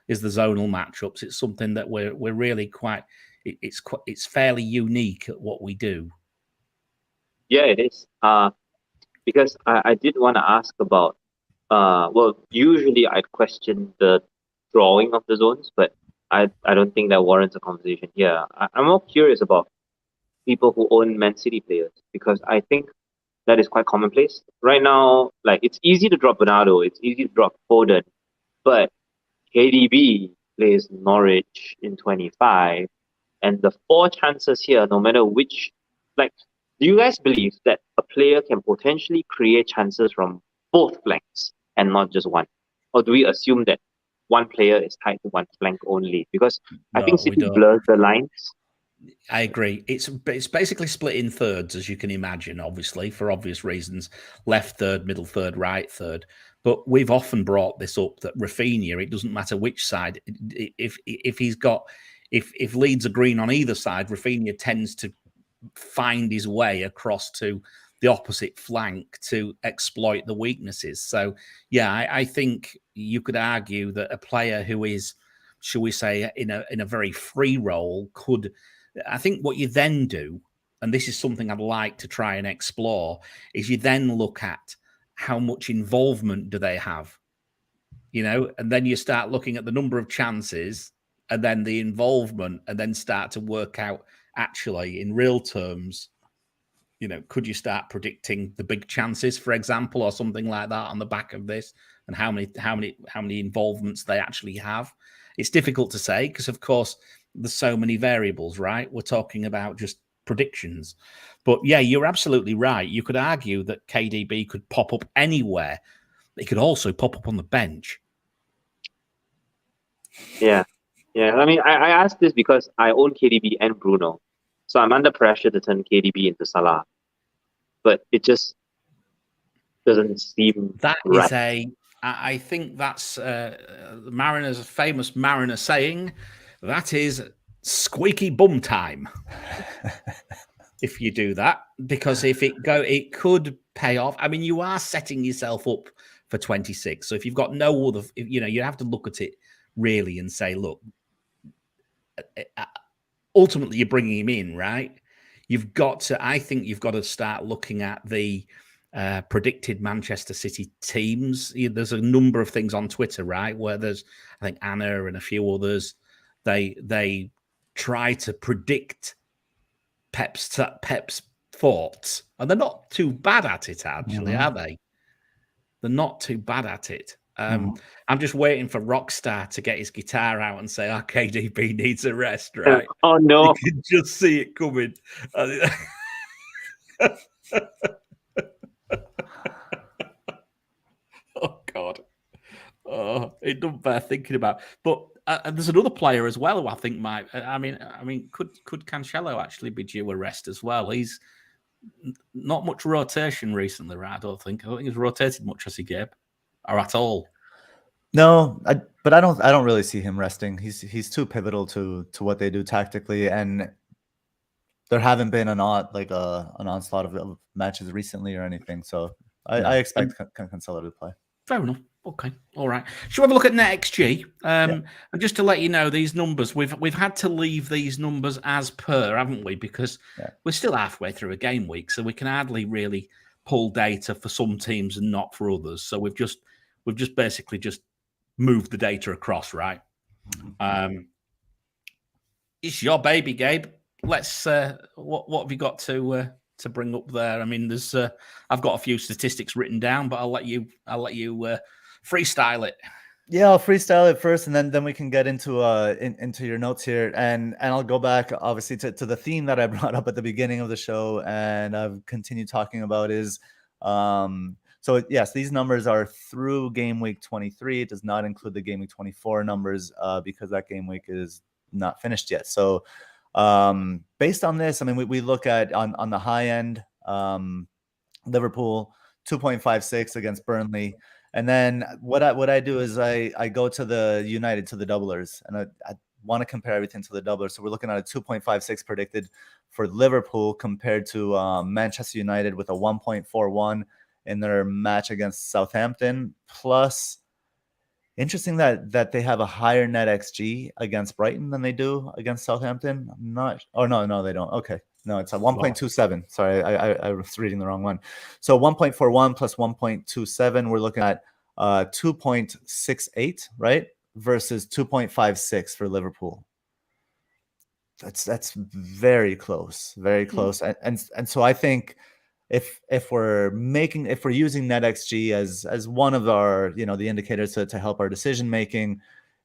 zonal matchups. It's something that we're really quite. It's fairly unique at what we do. Yeah, it is. Because I did want to ask about. Usually I'd question the drawing of the zones, but I don't think that warrants a conversation here. I'm more curious about people who own Man City players, because I think that is quite commonplace right now. Like, it's easy to drop Bernardo, it's easy to drop Foden, but KDB plays Norwich in 25. And the 4 chances here, no matter which, do you guys believe that a player can potentially create chances from both flanks and not just one? Or do we assume that one player is tied to one flank only? Because I think City blurs the lines. I agree. It's basically split in thirds, as you can imagine, obviously, for obvious reasons. Left third, middle third, right third. But we've often brought this up that Rafinha, it doesn't matter which side, if he's got... If Leeds are green on either side, Rafinha tends to find his way across to the opposite flank to exploit the weaknesses. So, yeah, I think you could argue that a player who is, shall we say, in a very free role could. I think what you then do, and this is something I'd like to try and explore, is you then look at how much involvement do they have, and then you start looking at the number of chances. And then the involvement, and then start to work out actually in real terms, could you start predicting the big chances, for example, or something like that on the back of this, and how many involvements they actually have? It's difficult to say because, of course, there's so many variables, right? We're talking about just predictions. But yeah, you're absolutely right. You could argue that KDB could pop up anywhere. He could also pop up on the bench. Yeah. Yeah, I mean, I asked this because I own KDB and Bruno. So I'm under pressure to turn KDB into Salah. But it just doesn't seem right. I think that's Mariner's famous Mariner saying, that is squeaky bum time. If you do that, because it could pay off. I mean, you are setting yourself up for 26. So if you've got no other, you have to look at it really and say, look, ultimately you're bringing him in, right? I think you've got to start looking at the predicted Manchester City teams. There's a number of things on Twitter, right, where there's, I think, Anna and a few others, they try to predict Pep's thoughts, and they're not too bad at it, actually, are they? They're not too bad at it. I'm just waiting for Rockstar to get his guitar out and say, KDB needs a rest, right? Oh, no. You can just see it coming. Oh, God. Oh, it doesn't bear thinking about. But there's another player as well who I think might. Could Cancelo actually be due a rest as well? He's not much rotation recently, right? I don't think he's rotated much, has he, Gabe, or at all? No, but I don't really see him resting. He's too pivotal to what they do tactically, and there haven't been an onslaught of matches recently or anything. So I expect Cancelo to play. Fair enough. Okay. All right. Should we have a look at NetxG? And just to let you know, these numbers, we've had to leave these numbers as per, haven't we? Because we're still halfway through a game week, so we can hardly really pull data for some teams and not for others. So we've just basically just moved the data across, right? It's your baby, Gabe. Let's what have you got to bring up there? I mean, there's I've got a few statistics written down, but I'll let you freestyle it. Yeah, I'll freestyle it first, and then we can get into your notes here, and I'll go back obviously to the theme that I brought up at the beginning of the show, and I've continued talking about is so yes, these numbers are through game week 23. It does not include the game week 24 numbers because that game week is not finished yet. So based on this, I mean, we look at on the high end, Liverpool 2.56 against Burnley. And then what I do is I go to the United, to the doublers, and I want to compare everything to the doublers. So we're looking at a 2.56 predicted for Liverpool compared to Manchester United with a 1.41 in their match against Southampton. Plus, interesting that they have a higher NetxG against Brighton than they do against Southampton. I'm not. Oh no, they don't. Okay. No, it's a 1.27. Sorry, I was reading the wrong one. So 1.41 plus 1.27, we're looking at 2.68, right? Versus 2.56 for Liverpool. That's very close, very close. And so I think if we're using NetxG as one of our, the indicators to help our decision making,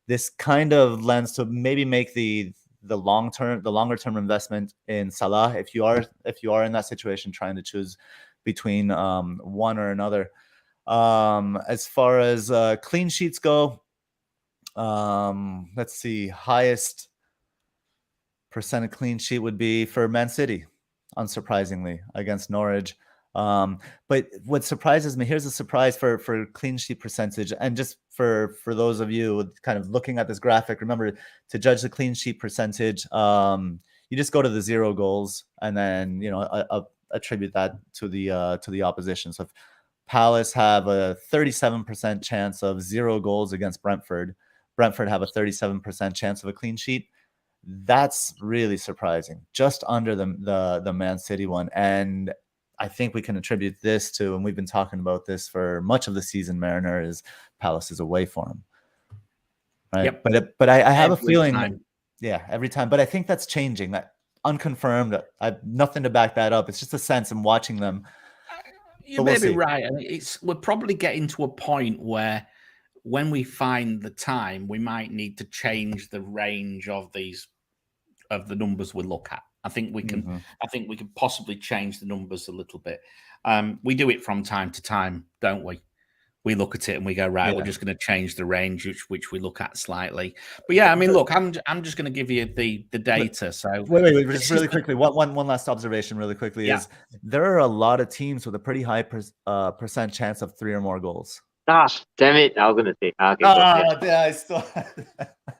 this kind of lends to maybe make the longer term investment in Salah if you are in that situation trying to choose between one or another. As far as clean sheets go, let's see, highest percent of clean sheet would be for Man City, unsurprisingly, against Norwich. But what surprises me, here's a surprise for clean sheet percentage, and just for those of you kind of looking at this graphic, remember to judge the clean sheet percentage, you just go to the 0 goals and then attribute that to the opposition. So if Palace have a 37% chance of 0 goals against Brentford have a 37% chance of a clean sheet. That's really surprising, just under the Man City one. And I think we can attribute this to, and we've been talking about this for much of the season, Mariner, is Palace's away form. Right. Yep. But I have every a feeling time. Every time. But I think that's changing. That unconfirmed. I have nothing to back that up. It's just a sense in watching them. You may be right. I mean, we're probably getting to a point where when we find the time, we might need to change the range of the numbers we look at. I think we can. I think we can possibly change the numbers a little bit. We do it from time to time, don't we? We look at it and we go, right, we're just going to change the range which we look at slightly. But yeah, I mean, look, I'm just going to give you the data. So wait, just really quickly, one last observation, really quickly, is there are a lot of teams with a pretty high percent chance of 3 or more goals. Damn it! I was going to say. Okay, I still.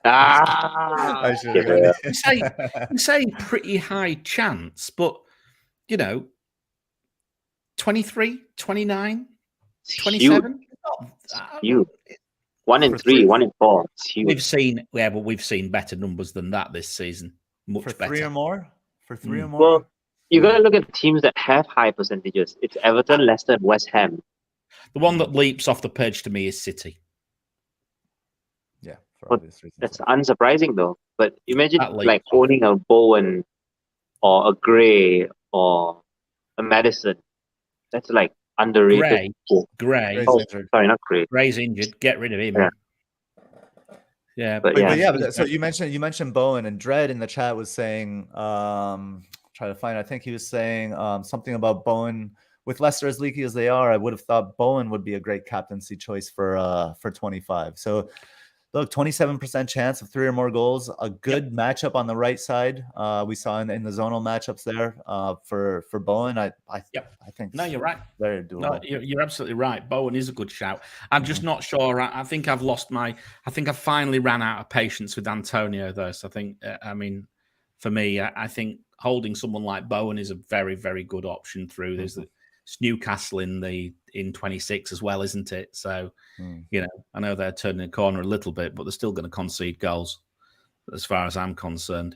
I should say pretty high chance, but 23, 29, 27. huge. 1 in 3, 1 in 4. It's huge. We've seen better numbers than that this season. Much for better. 3 or more. For 3 or more. Well, you got to look at teams that have high percentages. It's Everton, Leicester, and West Ham. The one that leaps off the page to me is City. Yeah, for But obvious reasons. that's unsurprising though. But imagine That leaps like off. owning a Bowen or a Gray or a Madison. That's like underrated. Gray. Oh, sorry, not Gray. Gray's injured. Get rid of him. Yeah. Yeah, But But so you mentioned Bowen, and Dread in the chat was saying, try to find. I think he was saying something about Bowen. With Leicester as leaky as they are, I would have thought Bowen would be a great captaincy choice for 25. So look, 27% chance of 3 or more goals. A good matchup on the right side. We saw in the zonal matchups there for Bowen. I think. No, you're right. Very doable. No, you're absolutely right. Bowen is a good shout. I'm just not sure. I think I've lost I finally ran out of patience with Antonio, though. So I think, for me, I think holding someone like Bowen is a very, very good option through. There's Newcastle in 26 as well, isn't it? So, I know they're turning a corner a little bit, but they're still going to concede goals, as far as I'm concerned.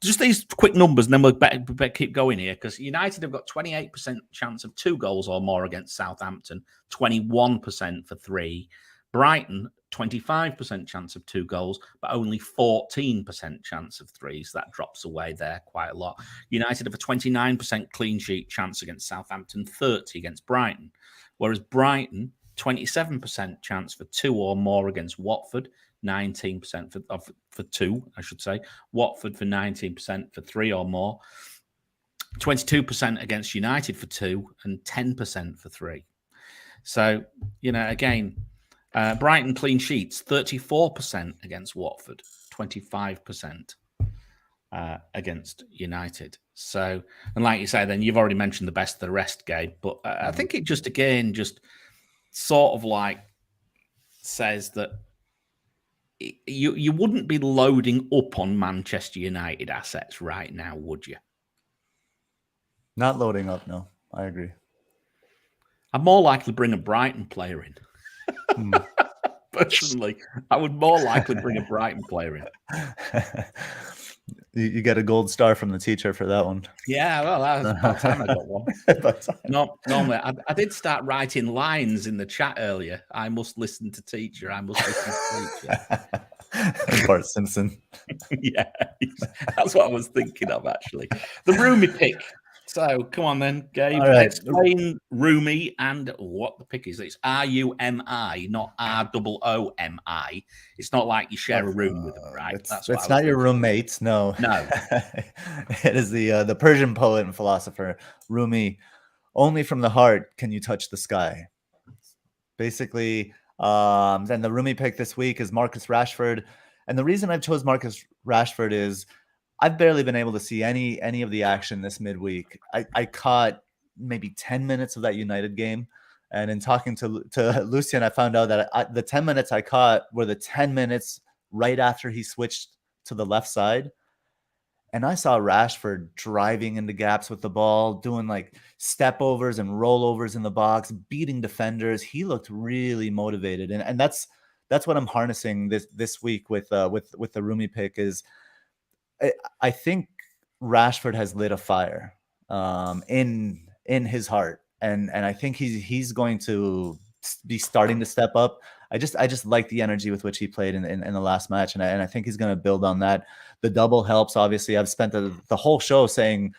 Just these quick numbers, and then we'll better keep going here, because United have got 28% chance of 2 goals or more against Southampton, 21% for 3. Brighton, 25% chance of 2 goals, but only 14% chance of 3. So that drops away there quite a lot. United have a 29% clean sheet chance against Southampton, 30 against Brighton. Whereas Brighton, 27% chance for 2 or more against Watford, 19% for 2, I should say. Watford for 19% for 3 or more. 22% against United for 2 and 10% for 3. So, again, Brighton clean sheets, 34% against Watford, 25% against United. So, and like you say, then you've already mentioned the best of the rest, Gabe, but I think it just sort of like says that you wouldn't be loading up on Manchester United assets right now, would you? Not loading up, no. I agree. I'd more likely bring a Brighton player in. Personally, I would more likely bring a Brighton player in. You get a gold star from the teacher for that one. Yeah, well, that was about time I got one. Normally, I did start writing lines in the chat earlier. I must listen to teacher. I must listen to teacher. Bart Simpson. Yeah, that's what I was thinking of, actually. The Rumi pick. So, come on then, Gabe. All right. Explain Rumi and what the pick is. It's RUMI, not ROOMI. It's not like you share a room with them, right? It's not your roommates, no. No. It is the Persian poet and philosopher, Rumi. Only from the heart can you touch the sky. Basically, then the Rumi pick this week is Marcus Rashford. And the reason I've chose Marcus Rashford is I've barely been able to see any of the action this midweek. I caught maybe 10 minutes of that United game. And in talking to Lucian, I found out that the 10 minutes I caught were the 10 minutes right after he switched to the left side. And I saw Rashford driving into gaps with the ball, doing like step overs and rollovers in the box, beating defenders. He looked really motivated. And that's what I'm harnessing this week with the Rumi pick is I think Rashford has lit a fire in his heart, and I think he's going to be starting to step up. I just like the energy with which he played in the last match, and I think he's going to build on that. The double helps. Obviously, I've spent the whole show saying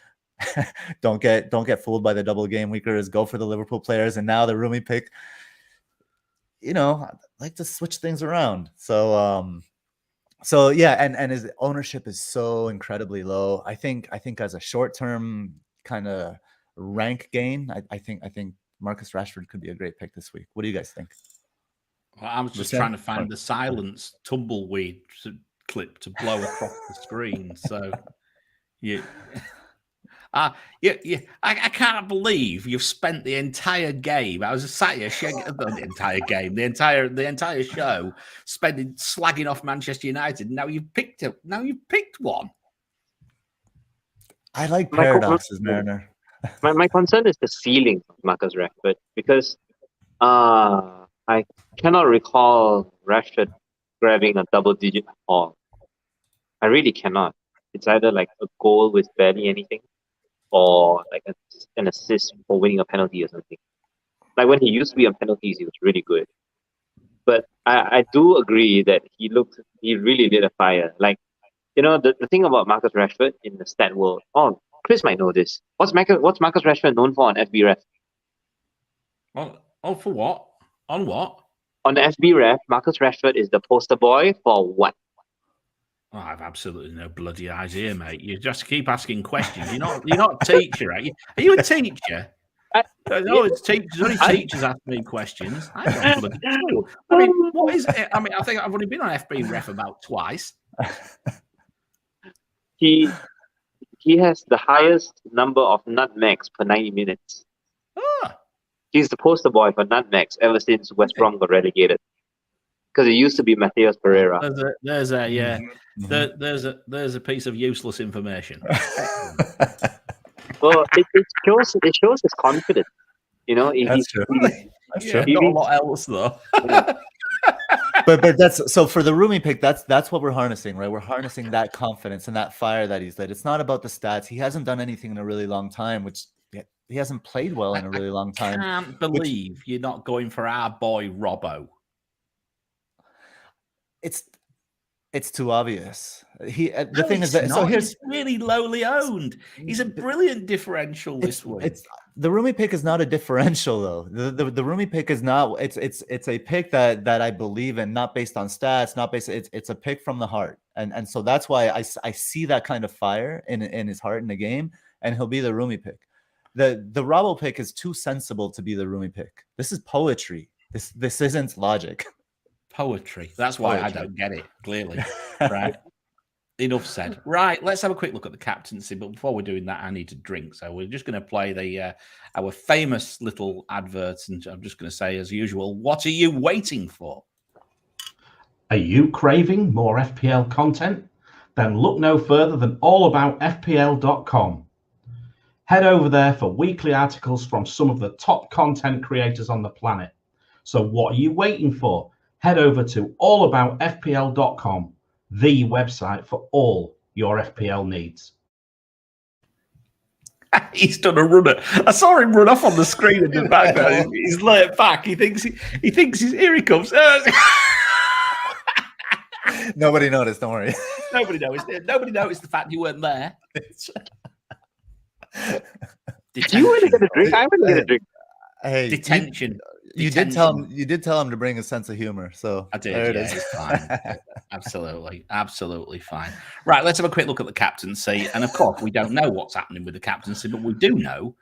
don't get fooled by the double game weekers. Go for the Liverpool players, and now the Rumi pick. I like to switch things around. So yeah, and his ownership is so incredibly low. I think as a short-term kind of rank gain, I think Marcus Rashford could be a great pick this week. What do you guys think? Well, I was just trying to find the silence tumbleweed clip to blow across the screen. So I can't believe you've spent the entire game. I was sat here the entire game, the entire show, slagging off Manchester United. Now you've picked it. Now you've picked one. I like paradoxes, Mariner. My concern is the ceiling of Marcus Rashford because I I cannot recall Rashford grabbing a double-digit haul. I really cannot. It's either like a goal with barely anything, or like an assist for winning a penalty or something. Like when he used to be on penalties, he was really good. But I do agree that he really lit a fire. Like, the thing about Marcus Rashford in the stat world. Oh, Chris might know this. What's Marcus Rashford known for on FB Ref? Oh, for what? On what? On the FB Ref, Marcus Rashford is the poster boy for what? Oh, I have absolutely no bloody idea, mate. You just keep asking questions. You're not a teacher, right? Are you a teacher? It's teachers. Only teachers ask me questions. I don't bloody clue. I mean, what is it? I mean, I think I've only been on FB Ref about twice. He has the highest number of nutmegs per 90 minutes. Ah. He's the poster boy for nutmegs ever since West Brom got relegated. Because it used to be Matheus Pereira. There's a piece of useless information. Well, it shows his confidence. That's true. That's true. Not a lot else though. but that's so for the Rumi pick. That's what we're harnessing, right? We're harnessing that confidence and that fire that he's lit. It's not about the stats. He hasn't done anything in a really long time, which he hasn't played well in a really long time. I can't believe you're not going for our boy Robbo. It's too obvious. The thing is that he's really lowly owned. He's a brilliant differential this week. The Rumi pick is not a differential though. The Rumi pick is not. It's a pick that I believe in, not based on stats, not based. It's a pick from the heart, and so that's why I see that kind of fire in his heart in the game, and he'll be the Rumi pick. The Robbo pick is too sensible to be the Rumi pick. This is poetry. This isn't logic. Poetry. That's why I don't get it, clearly. Right. Enough said. Right, let's have a quick look at the captaincy. But before we're doing that, I need to drink. So we're just going to play our famous little adverts. And I'm just going to say, as usual, what are you waiting for? Are you craving more FPL content? Then look no further than allaboutfpl.com. Head over there for weekly articles from some of the top content creators on the planet. So what are you waiting for? Head over to allaboutfpl.com, the website for all your FPL needs. He's done a runner. I saw him run off on the screen in the background. He's laid back. He thinks he's here. He comes. Nobody noticed. Don't worry. Nobody noticed the fact you weren't there. You were going to drink. I was going to drink. Hey, detention. You did tell him to bring a sense of humor. So I did. There it is. It's fine. Absolutely fine. Right, let's have a quick look at the captaincy. And of course, we don't know what's happening with the captaincy, but we do know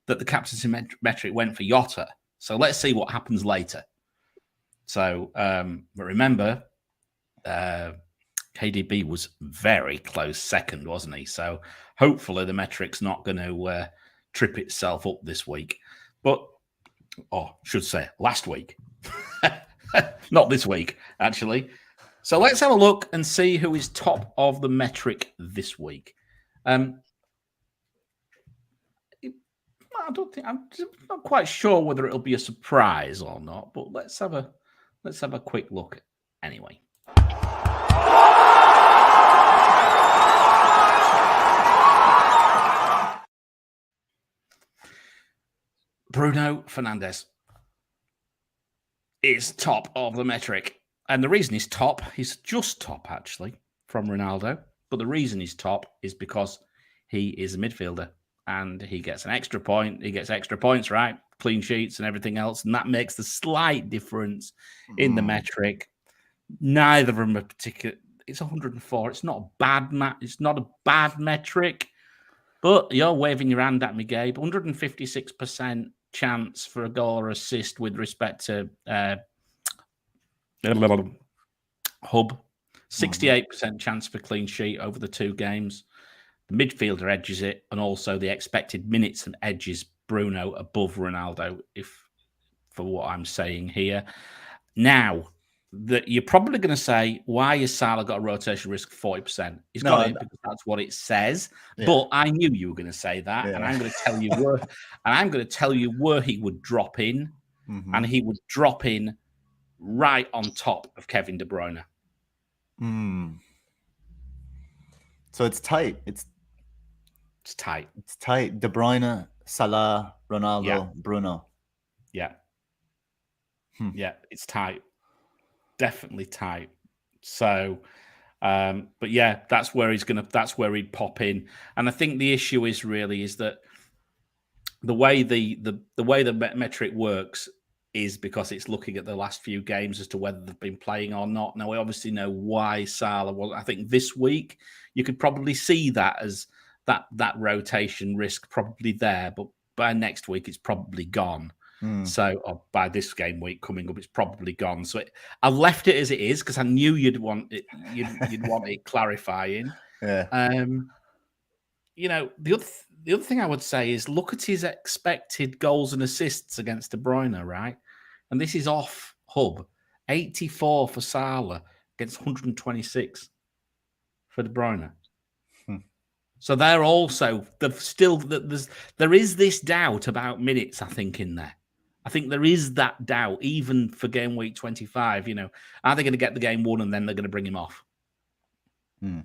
that the captaincy metric went for Jota. So let's see what happens later. So, but remember, KDB was very close second, wasn't he? So hopefully the metric's not going to trip itself up this week. But should say last week, not this week, actually. So let's have a look and see who is top of the metric this week. I don't think I'm not quite sure whether it'll be a surprise or not, but let's have a quick look anyway. Bruno Fernandes is top of the metric. And the reason he's top, he's just top, actually, from Ronaldo. But the reason he's top is because he is a midfielder and he gets an extra point. He gets extra points, right? Clean sheets and everything else. And that makes the slight difference in the metric. Neither of them are particular. It's 104. It's not a bad It's not a bad metric. But you're waving your hand at me, Gabe. 156% chance for a goal or assist with respect to Hub. 68% chance for clean sheet over the two games. The midfielder edges it, and also the expected minutes and edges Bruno above Ronaldo, for what I'm saying here. Now, you're probably going to say, why has Salah got a rotation risk of 40%? He's got it because that's what it says. Yeah. But I knew you were going to say that, and I'm going to tell you where he would drop in, and he would drop in right on top of Kevin De Bruyne. So it's tight. It's tight. It's tight. De Bruyne, Salah, Ronaldo, Bruno. Yeah. Yeah, it's tight. Definitely tight. So, but yeah, that's where he'd pop in. And I think the issue is that the way the metric works is because it's looking at the last few games as to whether they've been playing or not. Now, we obviously know why Salah was. I think this week you could probably see that as that rotation risk probably there, but by next week it's probably gone. So, or by this game week coming up, it's probably gone. So I left it as it is because I knew you'd want it. You'd want it clarifying. Yeah. You know, the other thing I would say is look at his expected goals and assists against De Bruyne, right? And this is off hub, 84 for Salah against 126 for De Bruyne. So there is this doubt about minutes, I think, in there. I think there is that doubt, even for game week 25. You know, are they going to get the game won and then they're going to bring him off? You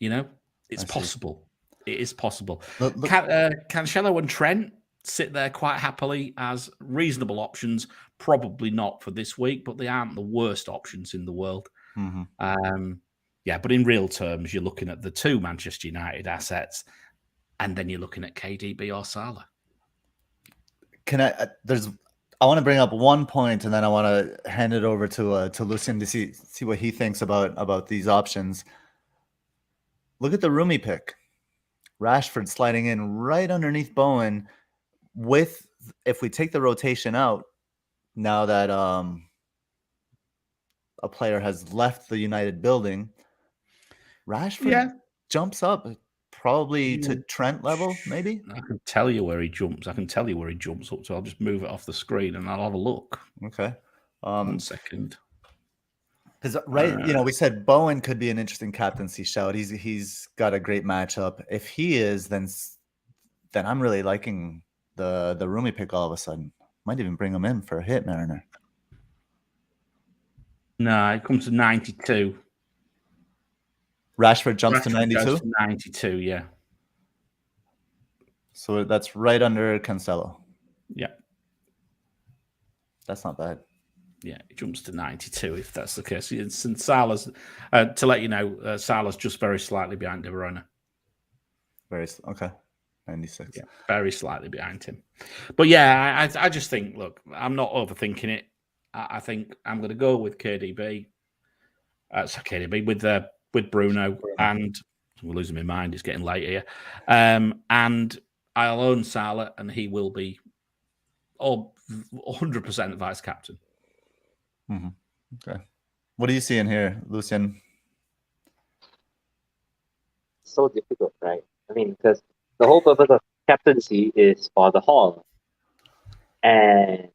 know, it's possible. It is possible. Cancelo and Trent sit there quite happily as reasonable options. Probably not for this week, but they aren't the worst options in the world. Yeah, but in real terms, you're looking at the two Manchester United assets, and then you're looking at KDB or Salah. I want to bring up one point, and then I want to hand it over to Lucian to see what he thinks about these options. Look at the Rumi pick. Rashford sliding in right underneath Bowen. If we take the rotation out, now that a player has left the United building, Rashford jumps up probably to Trent level, maybe. I can tell you where he jumps. I can tell you where he jumps up to. I'll just move it off the screen and I'll have a look. Okay. 1 second. Because we said Bowen could be an interesting captaincy shout. He's got a great matchup. If he is, then I'm really liking the Rumi pick all of a sudden. Might even bring him in for a hit, Mariner. No, it comes to 92. Rashford jumps to 92? Goes to 92, yeah. So that's right under Cancelo. Yeah. That's not bad. Yeah, it jumps to 92 if that's the case. And Salah's, to let you know, Salah's just very slightly behind De Bruyne. Okay. 96. Yeah, very slightly behind him. But yeah, I just think, look, I'm not overthinking it. I think I'm going to go with KDB. With Bruno, and I'm losing my mind. It's getting late here. And I'll own Salah, and he will be 100% vice captain. Okay. What do you see in here, Lucian? So difficult, right? I mean, because the whole purpose of captaincy is for the haul. And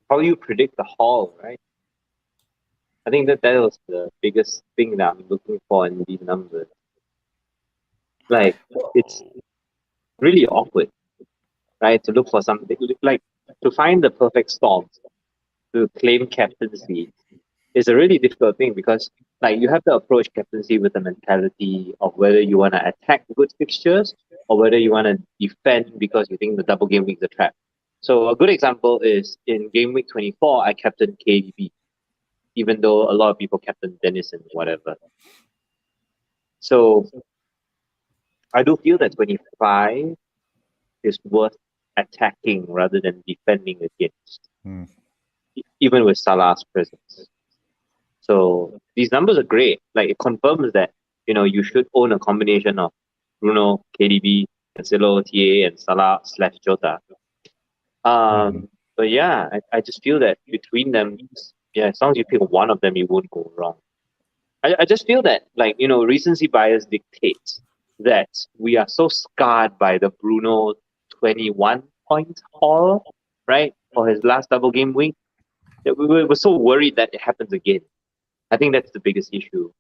how you predict the haul, right? I think that was the biggest thing that I'm looking for in these numbers. Like, it's really awkward, right? To look for something, like, to find the perfect storm to claim captaincy is a really difficult thing because, like, you have to approach captaincy with the mentality of whether you want to attack good fixtures or whether you want to defend because you think the double game week is a trap. So a good example is in game week 24, I captained KDB, even though a lot of people captain Dennis and whatever. So I do feel that 25 is worth attacking rather than defending against, even with Salah's presence. So these numbers are great. Like, it confirms that, you should own a combination of Bruno, KDB, Cancelo, TA, and Salah/Jota. But yeah, I just feel that between them, as long as you pick one of them, you won't go wrong. I just feel that, like, recency bias dictates that we are so scarred by the Bruno 21-point haul, right, for his last double game week, that we're so worried that it happens again. I think that's the biggest issue.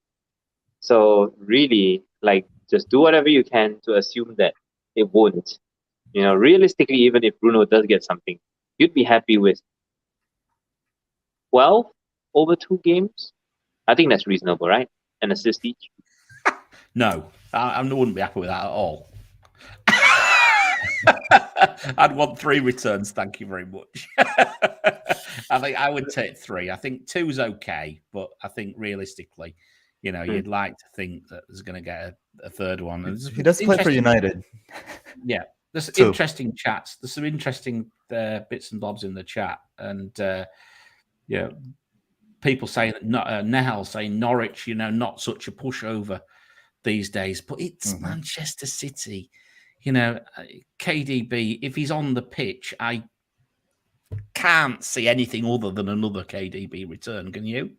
So really, like, just do whatever you can to assume that it won't. Realistically, even if Bruno does get something, you'd be happy with 12 over 2 games. I think that's reasonable, right? An assist each. No, I wouldn't be happy with that at all. I'd want 3 returns. Thank you very much. I think I would take 3. I think 2's okay, but I think realistically, you'd like to think that there's going to get a third one. He does play for United. Yeah, there's interesting chats. There's some interesting bits and bobs in the chat, and people saying that Nehal saying Norwich, not such a pushover these days, but it's Manchester City. KDB, if he's on the pitch, I can't see anything other than another KDB return. Can you?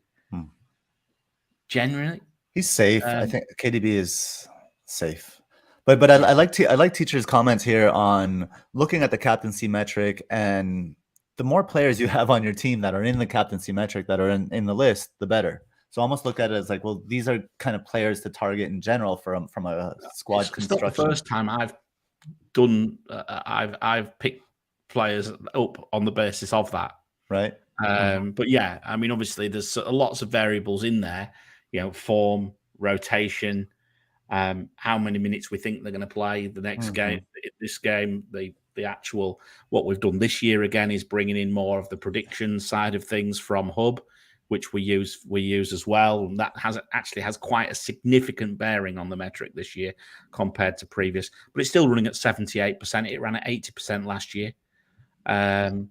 Generally, he's safe. I think KDB is safe. But I like teacher's comments here on looking at the captaincy metric, and the more players you have on your team that are in the captaincy metric that are in the list, the better. So almost look at it as like, well, these are kind of players to target in general from a squad construction. It's not the first time I've done. I've picked players up on the basis of that, right? But yeah, I mean, obviously, there's lots of variables in there. Form, rotation, how many minutes we think they're going to play the next game. This game, the actual what we've done this year again is bringing in more of the prediction side of things from Hub, which we use as well. And that actually has quite a significant bearing on the metric this year compared to previous. But it's still running at 78%. It ran at 80% last year. And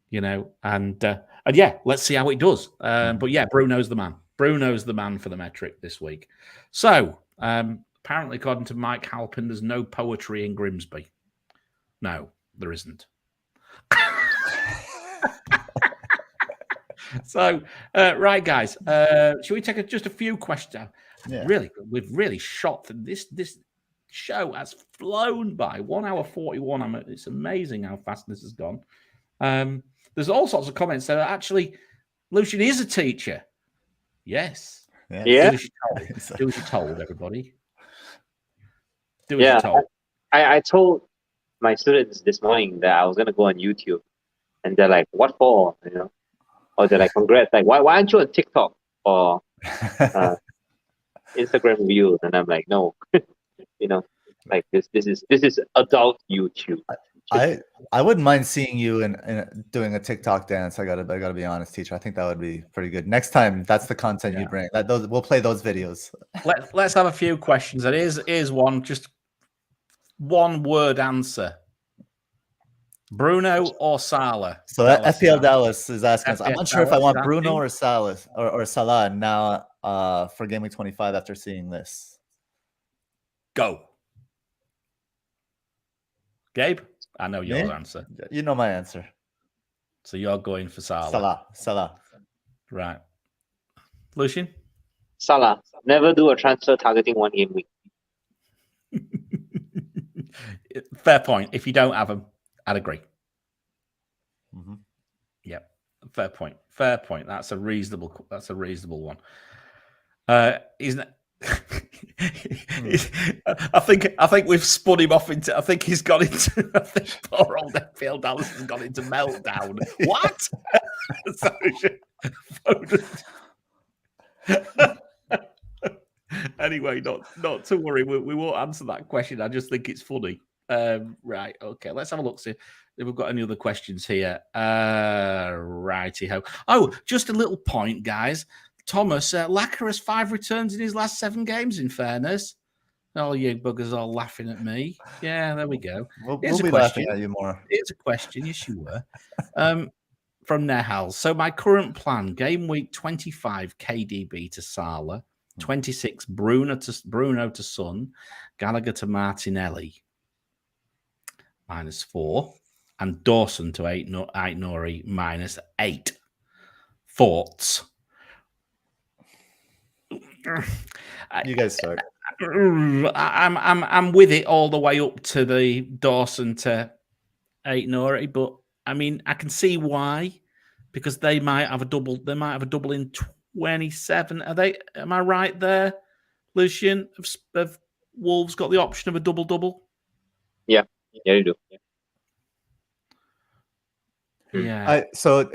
yeah, let's see how it does. But yeah, Bruno's the man. Bruno's the man for the metric this week. So apparently, according to Mike Halpin, there's no poetry in Grimsby. No, there isn't. So, right, guys, should we take just a few questions? Yeah. Really, we've really shot this show has flown by 1 hour 41. It's amazing how fast this has gone. There's all sorts of comments that actually Lucian is a teacher. Yes. Yeah. Do as you're told, everybody. Do as you're told. I told my students this morning that I was going to go on YouTube, and they're like, "What for?" Or they're like, "Congrats!" Like, why aren't you on TikTok or Instagram Reels? And I'm like, no, like this is adult YouTube. I wouldn't mind seeing you in doing a TikTok dance. I gotta be honest, teacher. I think that would be pretty good. Next time, that's the content you bring. We'll play those videos. Let's have a few questions. And here's one, just one word answer. Bruno or Salah? So FPL Dallas is asking us. I'm not sure if I want Bruno or Salah or Salah now for Gameweek 25 after seeing this. Go. Gabe? I know your answer. You know my answer. So you're going for Salah. Salah. Right. Lucian? Salah. Never do a transfer targeting 1 game week. Fair point. If you don't have them, I'd agree. Yep. Fair point. That's a reasonable one. Isn't it? I think we've spun him off into. I think he's gone into. I think poor old FPL Dallas has gone into meltdown. What? Anyway, not to worry. We won't answer that question. I just think it's funny. Right. Okay. Let's have a look. See if we've got any other questions here. Righty ho. Oh, just a little point, guys. Thomas, Lacquer has 5 returns in his last 7 games, in fairness. All you buggers all laughing at me. Yeah, there we go. We'll be laughing at you more. Here's a question. Yes, you were. From Nehal. So my current plan, game week 25, KDB to Salah, 26, Bruno to Son, Gallagher to Martinelli, -4, and Dawson to Aït-Nouri, -8. Thoughts? You guys start. I'm with it all the way up to the Dawson to Aït-Nouri, but I mean I can see why, because they might have a double. They might have a double in 27. Are they? Am I right there, Lucian? Have Wolves got the option of a double? Yeah, you do. Yeah. So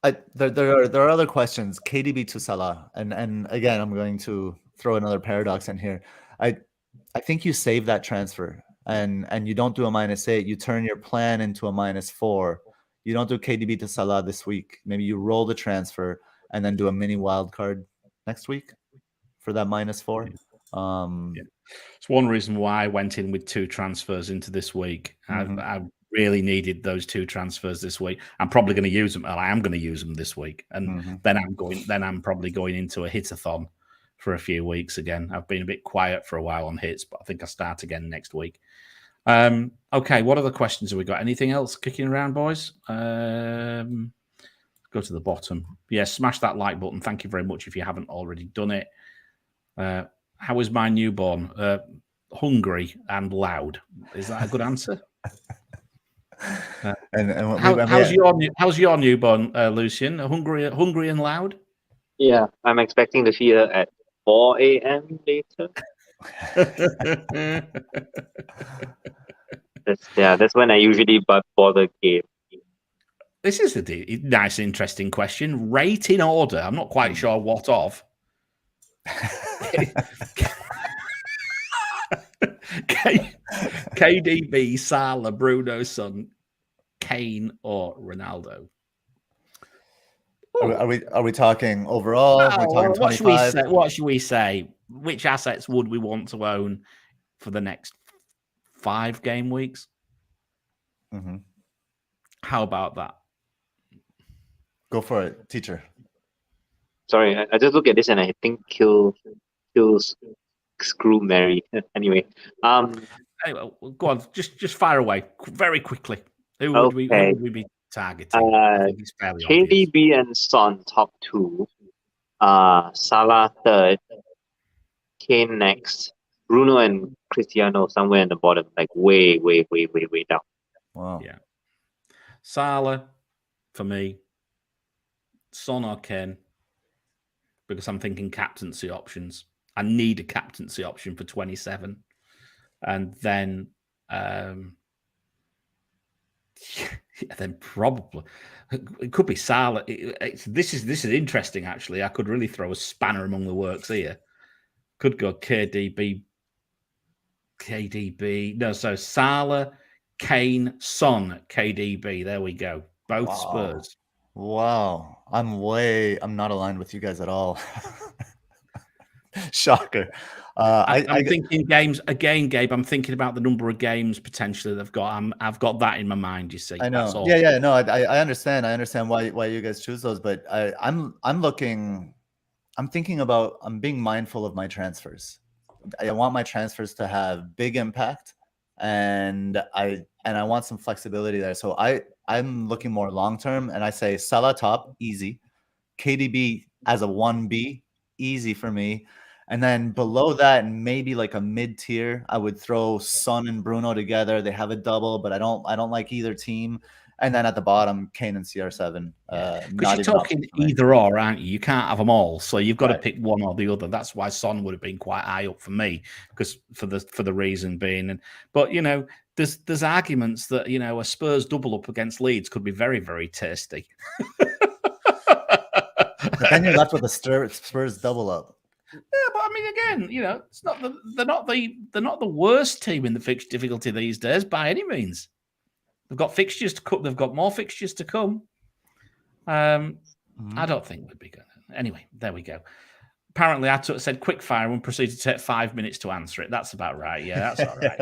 There are other questions. KDB to Salah, and again, I'm going to throw another paradox in here. I think you save that transfer and you don't do a -8. You turn your plan into a -4. You don't do KDB to Salah this week. Maybe you roll the transfer and then do a mini wild card next week for that -4. It's one reason why I went in with 2 transfers into this week. I really needed those 2 transfers this week. I'm probably going to use them. I am going to use them this week, and then I'm probably going into a hitathon for a few weeks again. I've been a bit quiet for a while on hits, but I think I'll start again next week. Okay, what other questions have we got? Anything else kicking around, boys? Go to the bottom. Yeah, smash that like button. Thank you very much if you haven't already done it. How is my newborn? Hungry and loud. Is that a good answer? How's your newborn, Lucian? Hungry and loud? Yeah, I'm expecting to see her at 4 a.m. later. That's when I usually before the game. This is a nice, interesting question. Rate in order. I'm not quite sure what of. KDB, Salah, Bruno, Son, Kane, or Ronaldo? Are we talking overall? We're talking 25? What should we say? Which assets would we want to own for the next 5 game weeks? How about that? Go for it, teacher. Sorry, I just look at this and I think kills screw Mary. Anyway, anyway, go on. Just fire away very quickly. Who would we be targeting? I think it's fairly KDB obvious. and Son top 2. Salah third. Kane next. Bruno and Cristiano somewhere in the bottom, like way down. Wow. Yeah. Salah for me. Son or Kane, because I'm thinking captaincy options. I need a captaincy option for 27. And then then probably it could be Salah. This is interesting, actually. I could really throw a spanner among the works here. Could go KDB. No, so Salah, Kane, Son, KDB. There we go. Both Spurs. Wow. I'm not aligned with you guys at all. Shocker. I'm thinking games again, Gabe. I'm thinking about the number of games potentially they've got. I've got that in my mind. You see, I know. That's all. Yeah. No, I understand. I understand why you guys choose those, but I'm being mindful of my transfers. I want my transfers to have big impact, and I want some flexibility there. So I'm looking more long term, and I say Salah top, easy. KDB as a 1B, easy for me. And then below that, maybe like a mid tier, I would throw Son and Bruno together. They have a double, but I don't like either team. And then at the bottom, Kane and CR7. Because you're talking either or, aren't you? You can't have them all, so you've got to pick one or the other. That's why Son would have been quite high up for me, because for the reason being. But you know, there's arguments that a Spurs double up against Leeds could be very, very tasty. But then you're left with a Spurs double up. Yeah, but I mean, again, it's not they're not the worst team in the fixture difficulty these days by any means. They've got fixtures to come. They've got more fixtures to come. I don't think we'd be good. Anyway, there we go. Apparently, I said quick fire and proceeded to take 5 minutes to answer it. That's about right. Yeah, that's all right.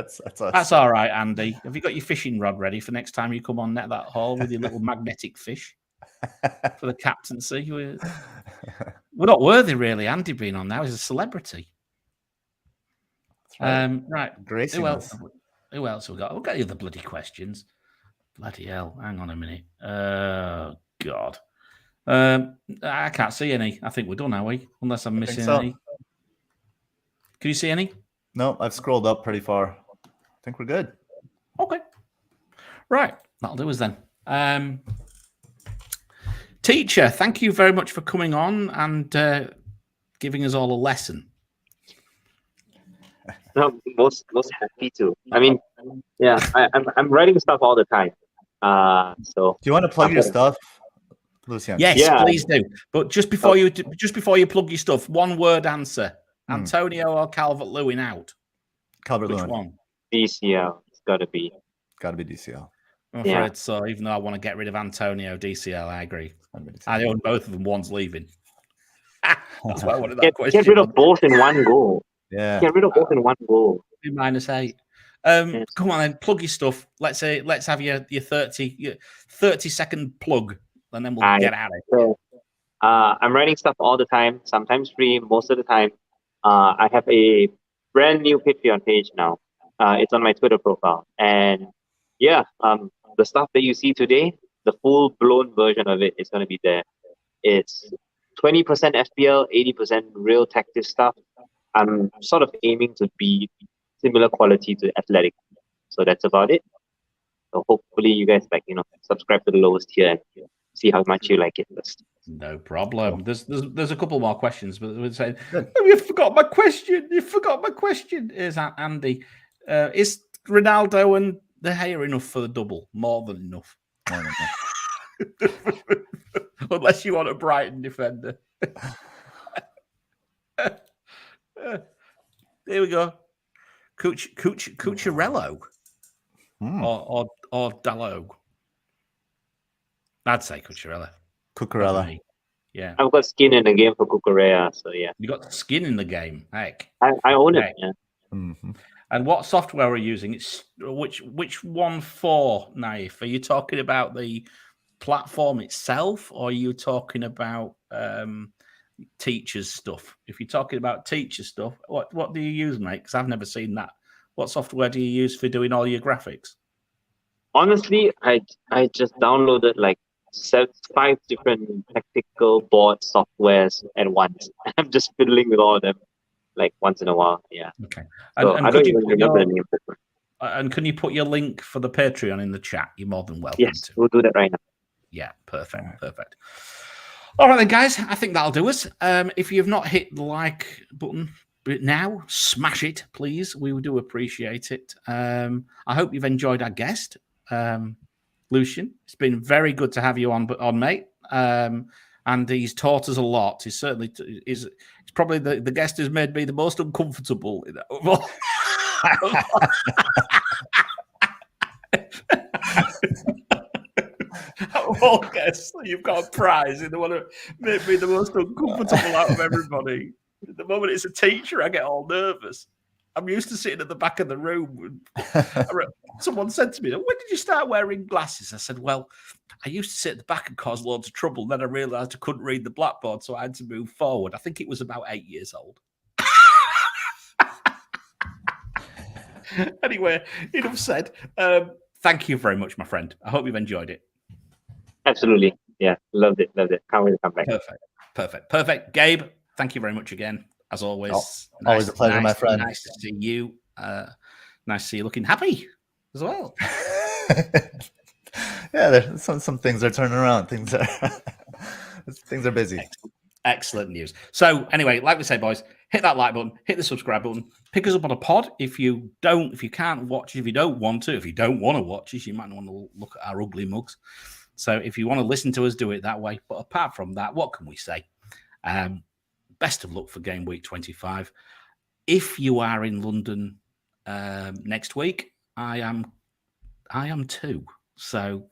That's all right, Andy. Have you got your fishing rod ready for next time you come on Net That Haul with your little magnetic fish for the captaincy? We're not worthy, really. Andy being on now is a celebrity. Right. Right. Great. Who else have we got? We'll get the other bloody questions. Bloody hell. Hang on a minute. Oh, God. I can't see any. I think we're done, are we? Unless I'm missing any. Can you see any? No, I've scrolled up pretty far. I think we're good. Okay. Right. That'll do us then. Teacher, thank you very much for coming on and giving us all a lesson. No, most happy to. I mean, yeah, I'm writing stuff all the time. So do you want to plug your stuff? Lucian. Yes, Yeah. please do. But just before you plug your stuff, one word answer: Antonio or Calvert-Lewin out? Calvert-Lewin. Which one? DCL. It's got to be. Got to be DCL. I'm afraid so. Even though I want to get rid of Antonio, DCL, I agree. I own both of them. One's leaving. That's why I wanted that question. Get rid of both in one go. Yeah. Get rid of both in one go. -8. Yes. Come on then, plug your stuff. Let's have your 30-second plug, and then we'll get out of here. So, I'm writing stuff all the time, sometimes free, most of the time. I have a brand new Patreon page now. It's on my Twitter profile. And the stuff that you see today, the full-blown version of it is going to be there. It's 20% FPL, 80% real tactic stuff. I'm sort of aiming to be similar quality to Athletic. So that's about it. So hopefully you guys subscribe to the lowest tier and see how much you like it first. No problem. There's a couple more questions, but we're saying, you forgot my question. You forgot my question. Is Andy? Is Ronaldo and De Gea enough for the double? More than enough. Unless you want a Brighton defender. Here we go. Cucurello or Dallo. I'd say Cucurella. Yeah. I've got skin in the game for Cucurella, so yeah. You got skin in the game. Heck. I own it. Yeah. Mm-hmm. And what software are you using? It's which one for, Naif? Are you talking about the platform itself, or are you talking about teachers stuff? If you're talking about teacher stuff, what do you use, mate? Because I've never seen that. What software do you use for doing all your graphics? Honestly, I just downloaded like 5 different tactical board softwares at once. I'm just fiddling with all of them like once in a while. Yeah. Okay. So I don't even remember the name of it. And can you put your link for the Patreon in the chat? You're more than welcome Yes, to. we'll do that right now. Yeah, perfect. All right then, guys. I think that'll do us. If you've not hit the like button now, smash it, please. We do appreciate it. I hope you've enjoyed our guest, Lucian. It's been very good to have you on, mate. And he's taught us a lot. He's certainly he's probably the guest who's made me the most uncomfortable. Of all guests, you've got a prize in the one that made me the most uncomfortable out of everybody. At the moment it's a teacher, I get all nervous. I'm used to sitting at the back of the room. Someone said to me, "When did you start wearing glasses?" I said, "Well, I used to sit at the back and cause loads of trouble. Then I realised I couldn't read the blackboard, so I had to move forward." I think it was about 8 years old. Anyway, enough said. Thank you very much, my friend. I hope you've enjoyed it. Absolutely. Yeah, loved it. Can't wait to come back. Perfect. Gabe, thank you very much again, as always. Always a pleasure, my friend. Nice to see you. Nice to see you looking happy as well. Yeah, some things are turning around. Things are busy. Excellent news. So anyway, like we say, boys, hit that like button, hit the subscribe button, pick us up on a pod. If you can't watch, if you don't want to watch us, you might want to look at our ugly mugs. So if you want to listen to us, do it that way. But apart from that, what can we say? Best of luck for game week 25. If you are in London next week, I am too. So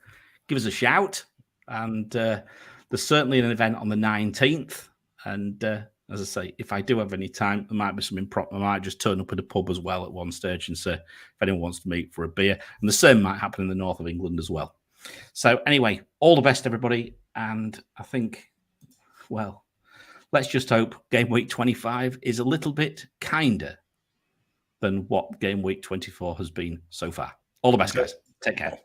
give us a shout. And there's certainly an event on the 19th. And as I say, if I do have any time, there might be some improper. I might just turn up at a pub as well at one stage and say if anyone wants to meet for a beer. And the same might happen in the north of England as well. So anyway, all the best, everybody. And I think, well, let's just hope game week 25 is a little bit kinder than what game week 24 has been so far. All the best, guys. Take care.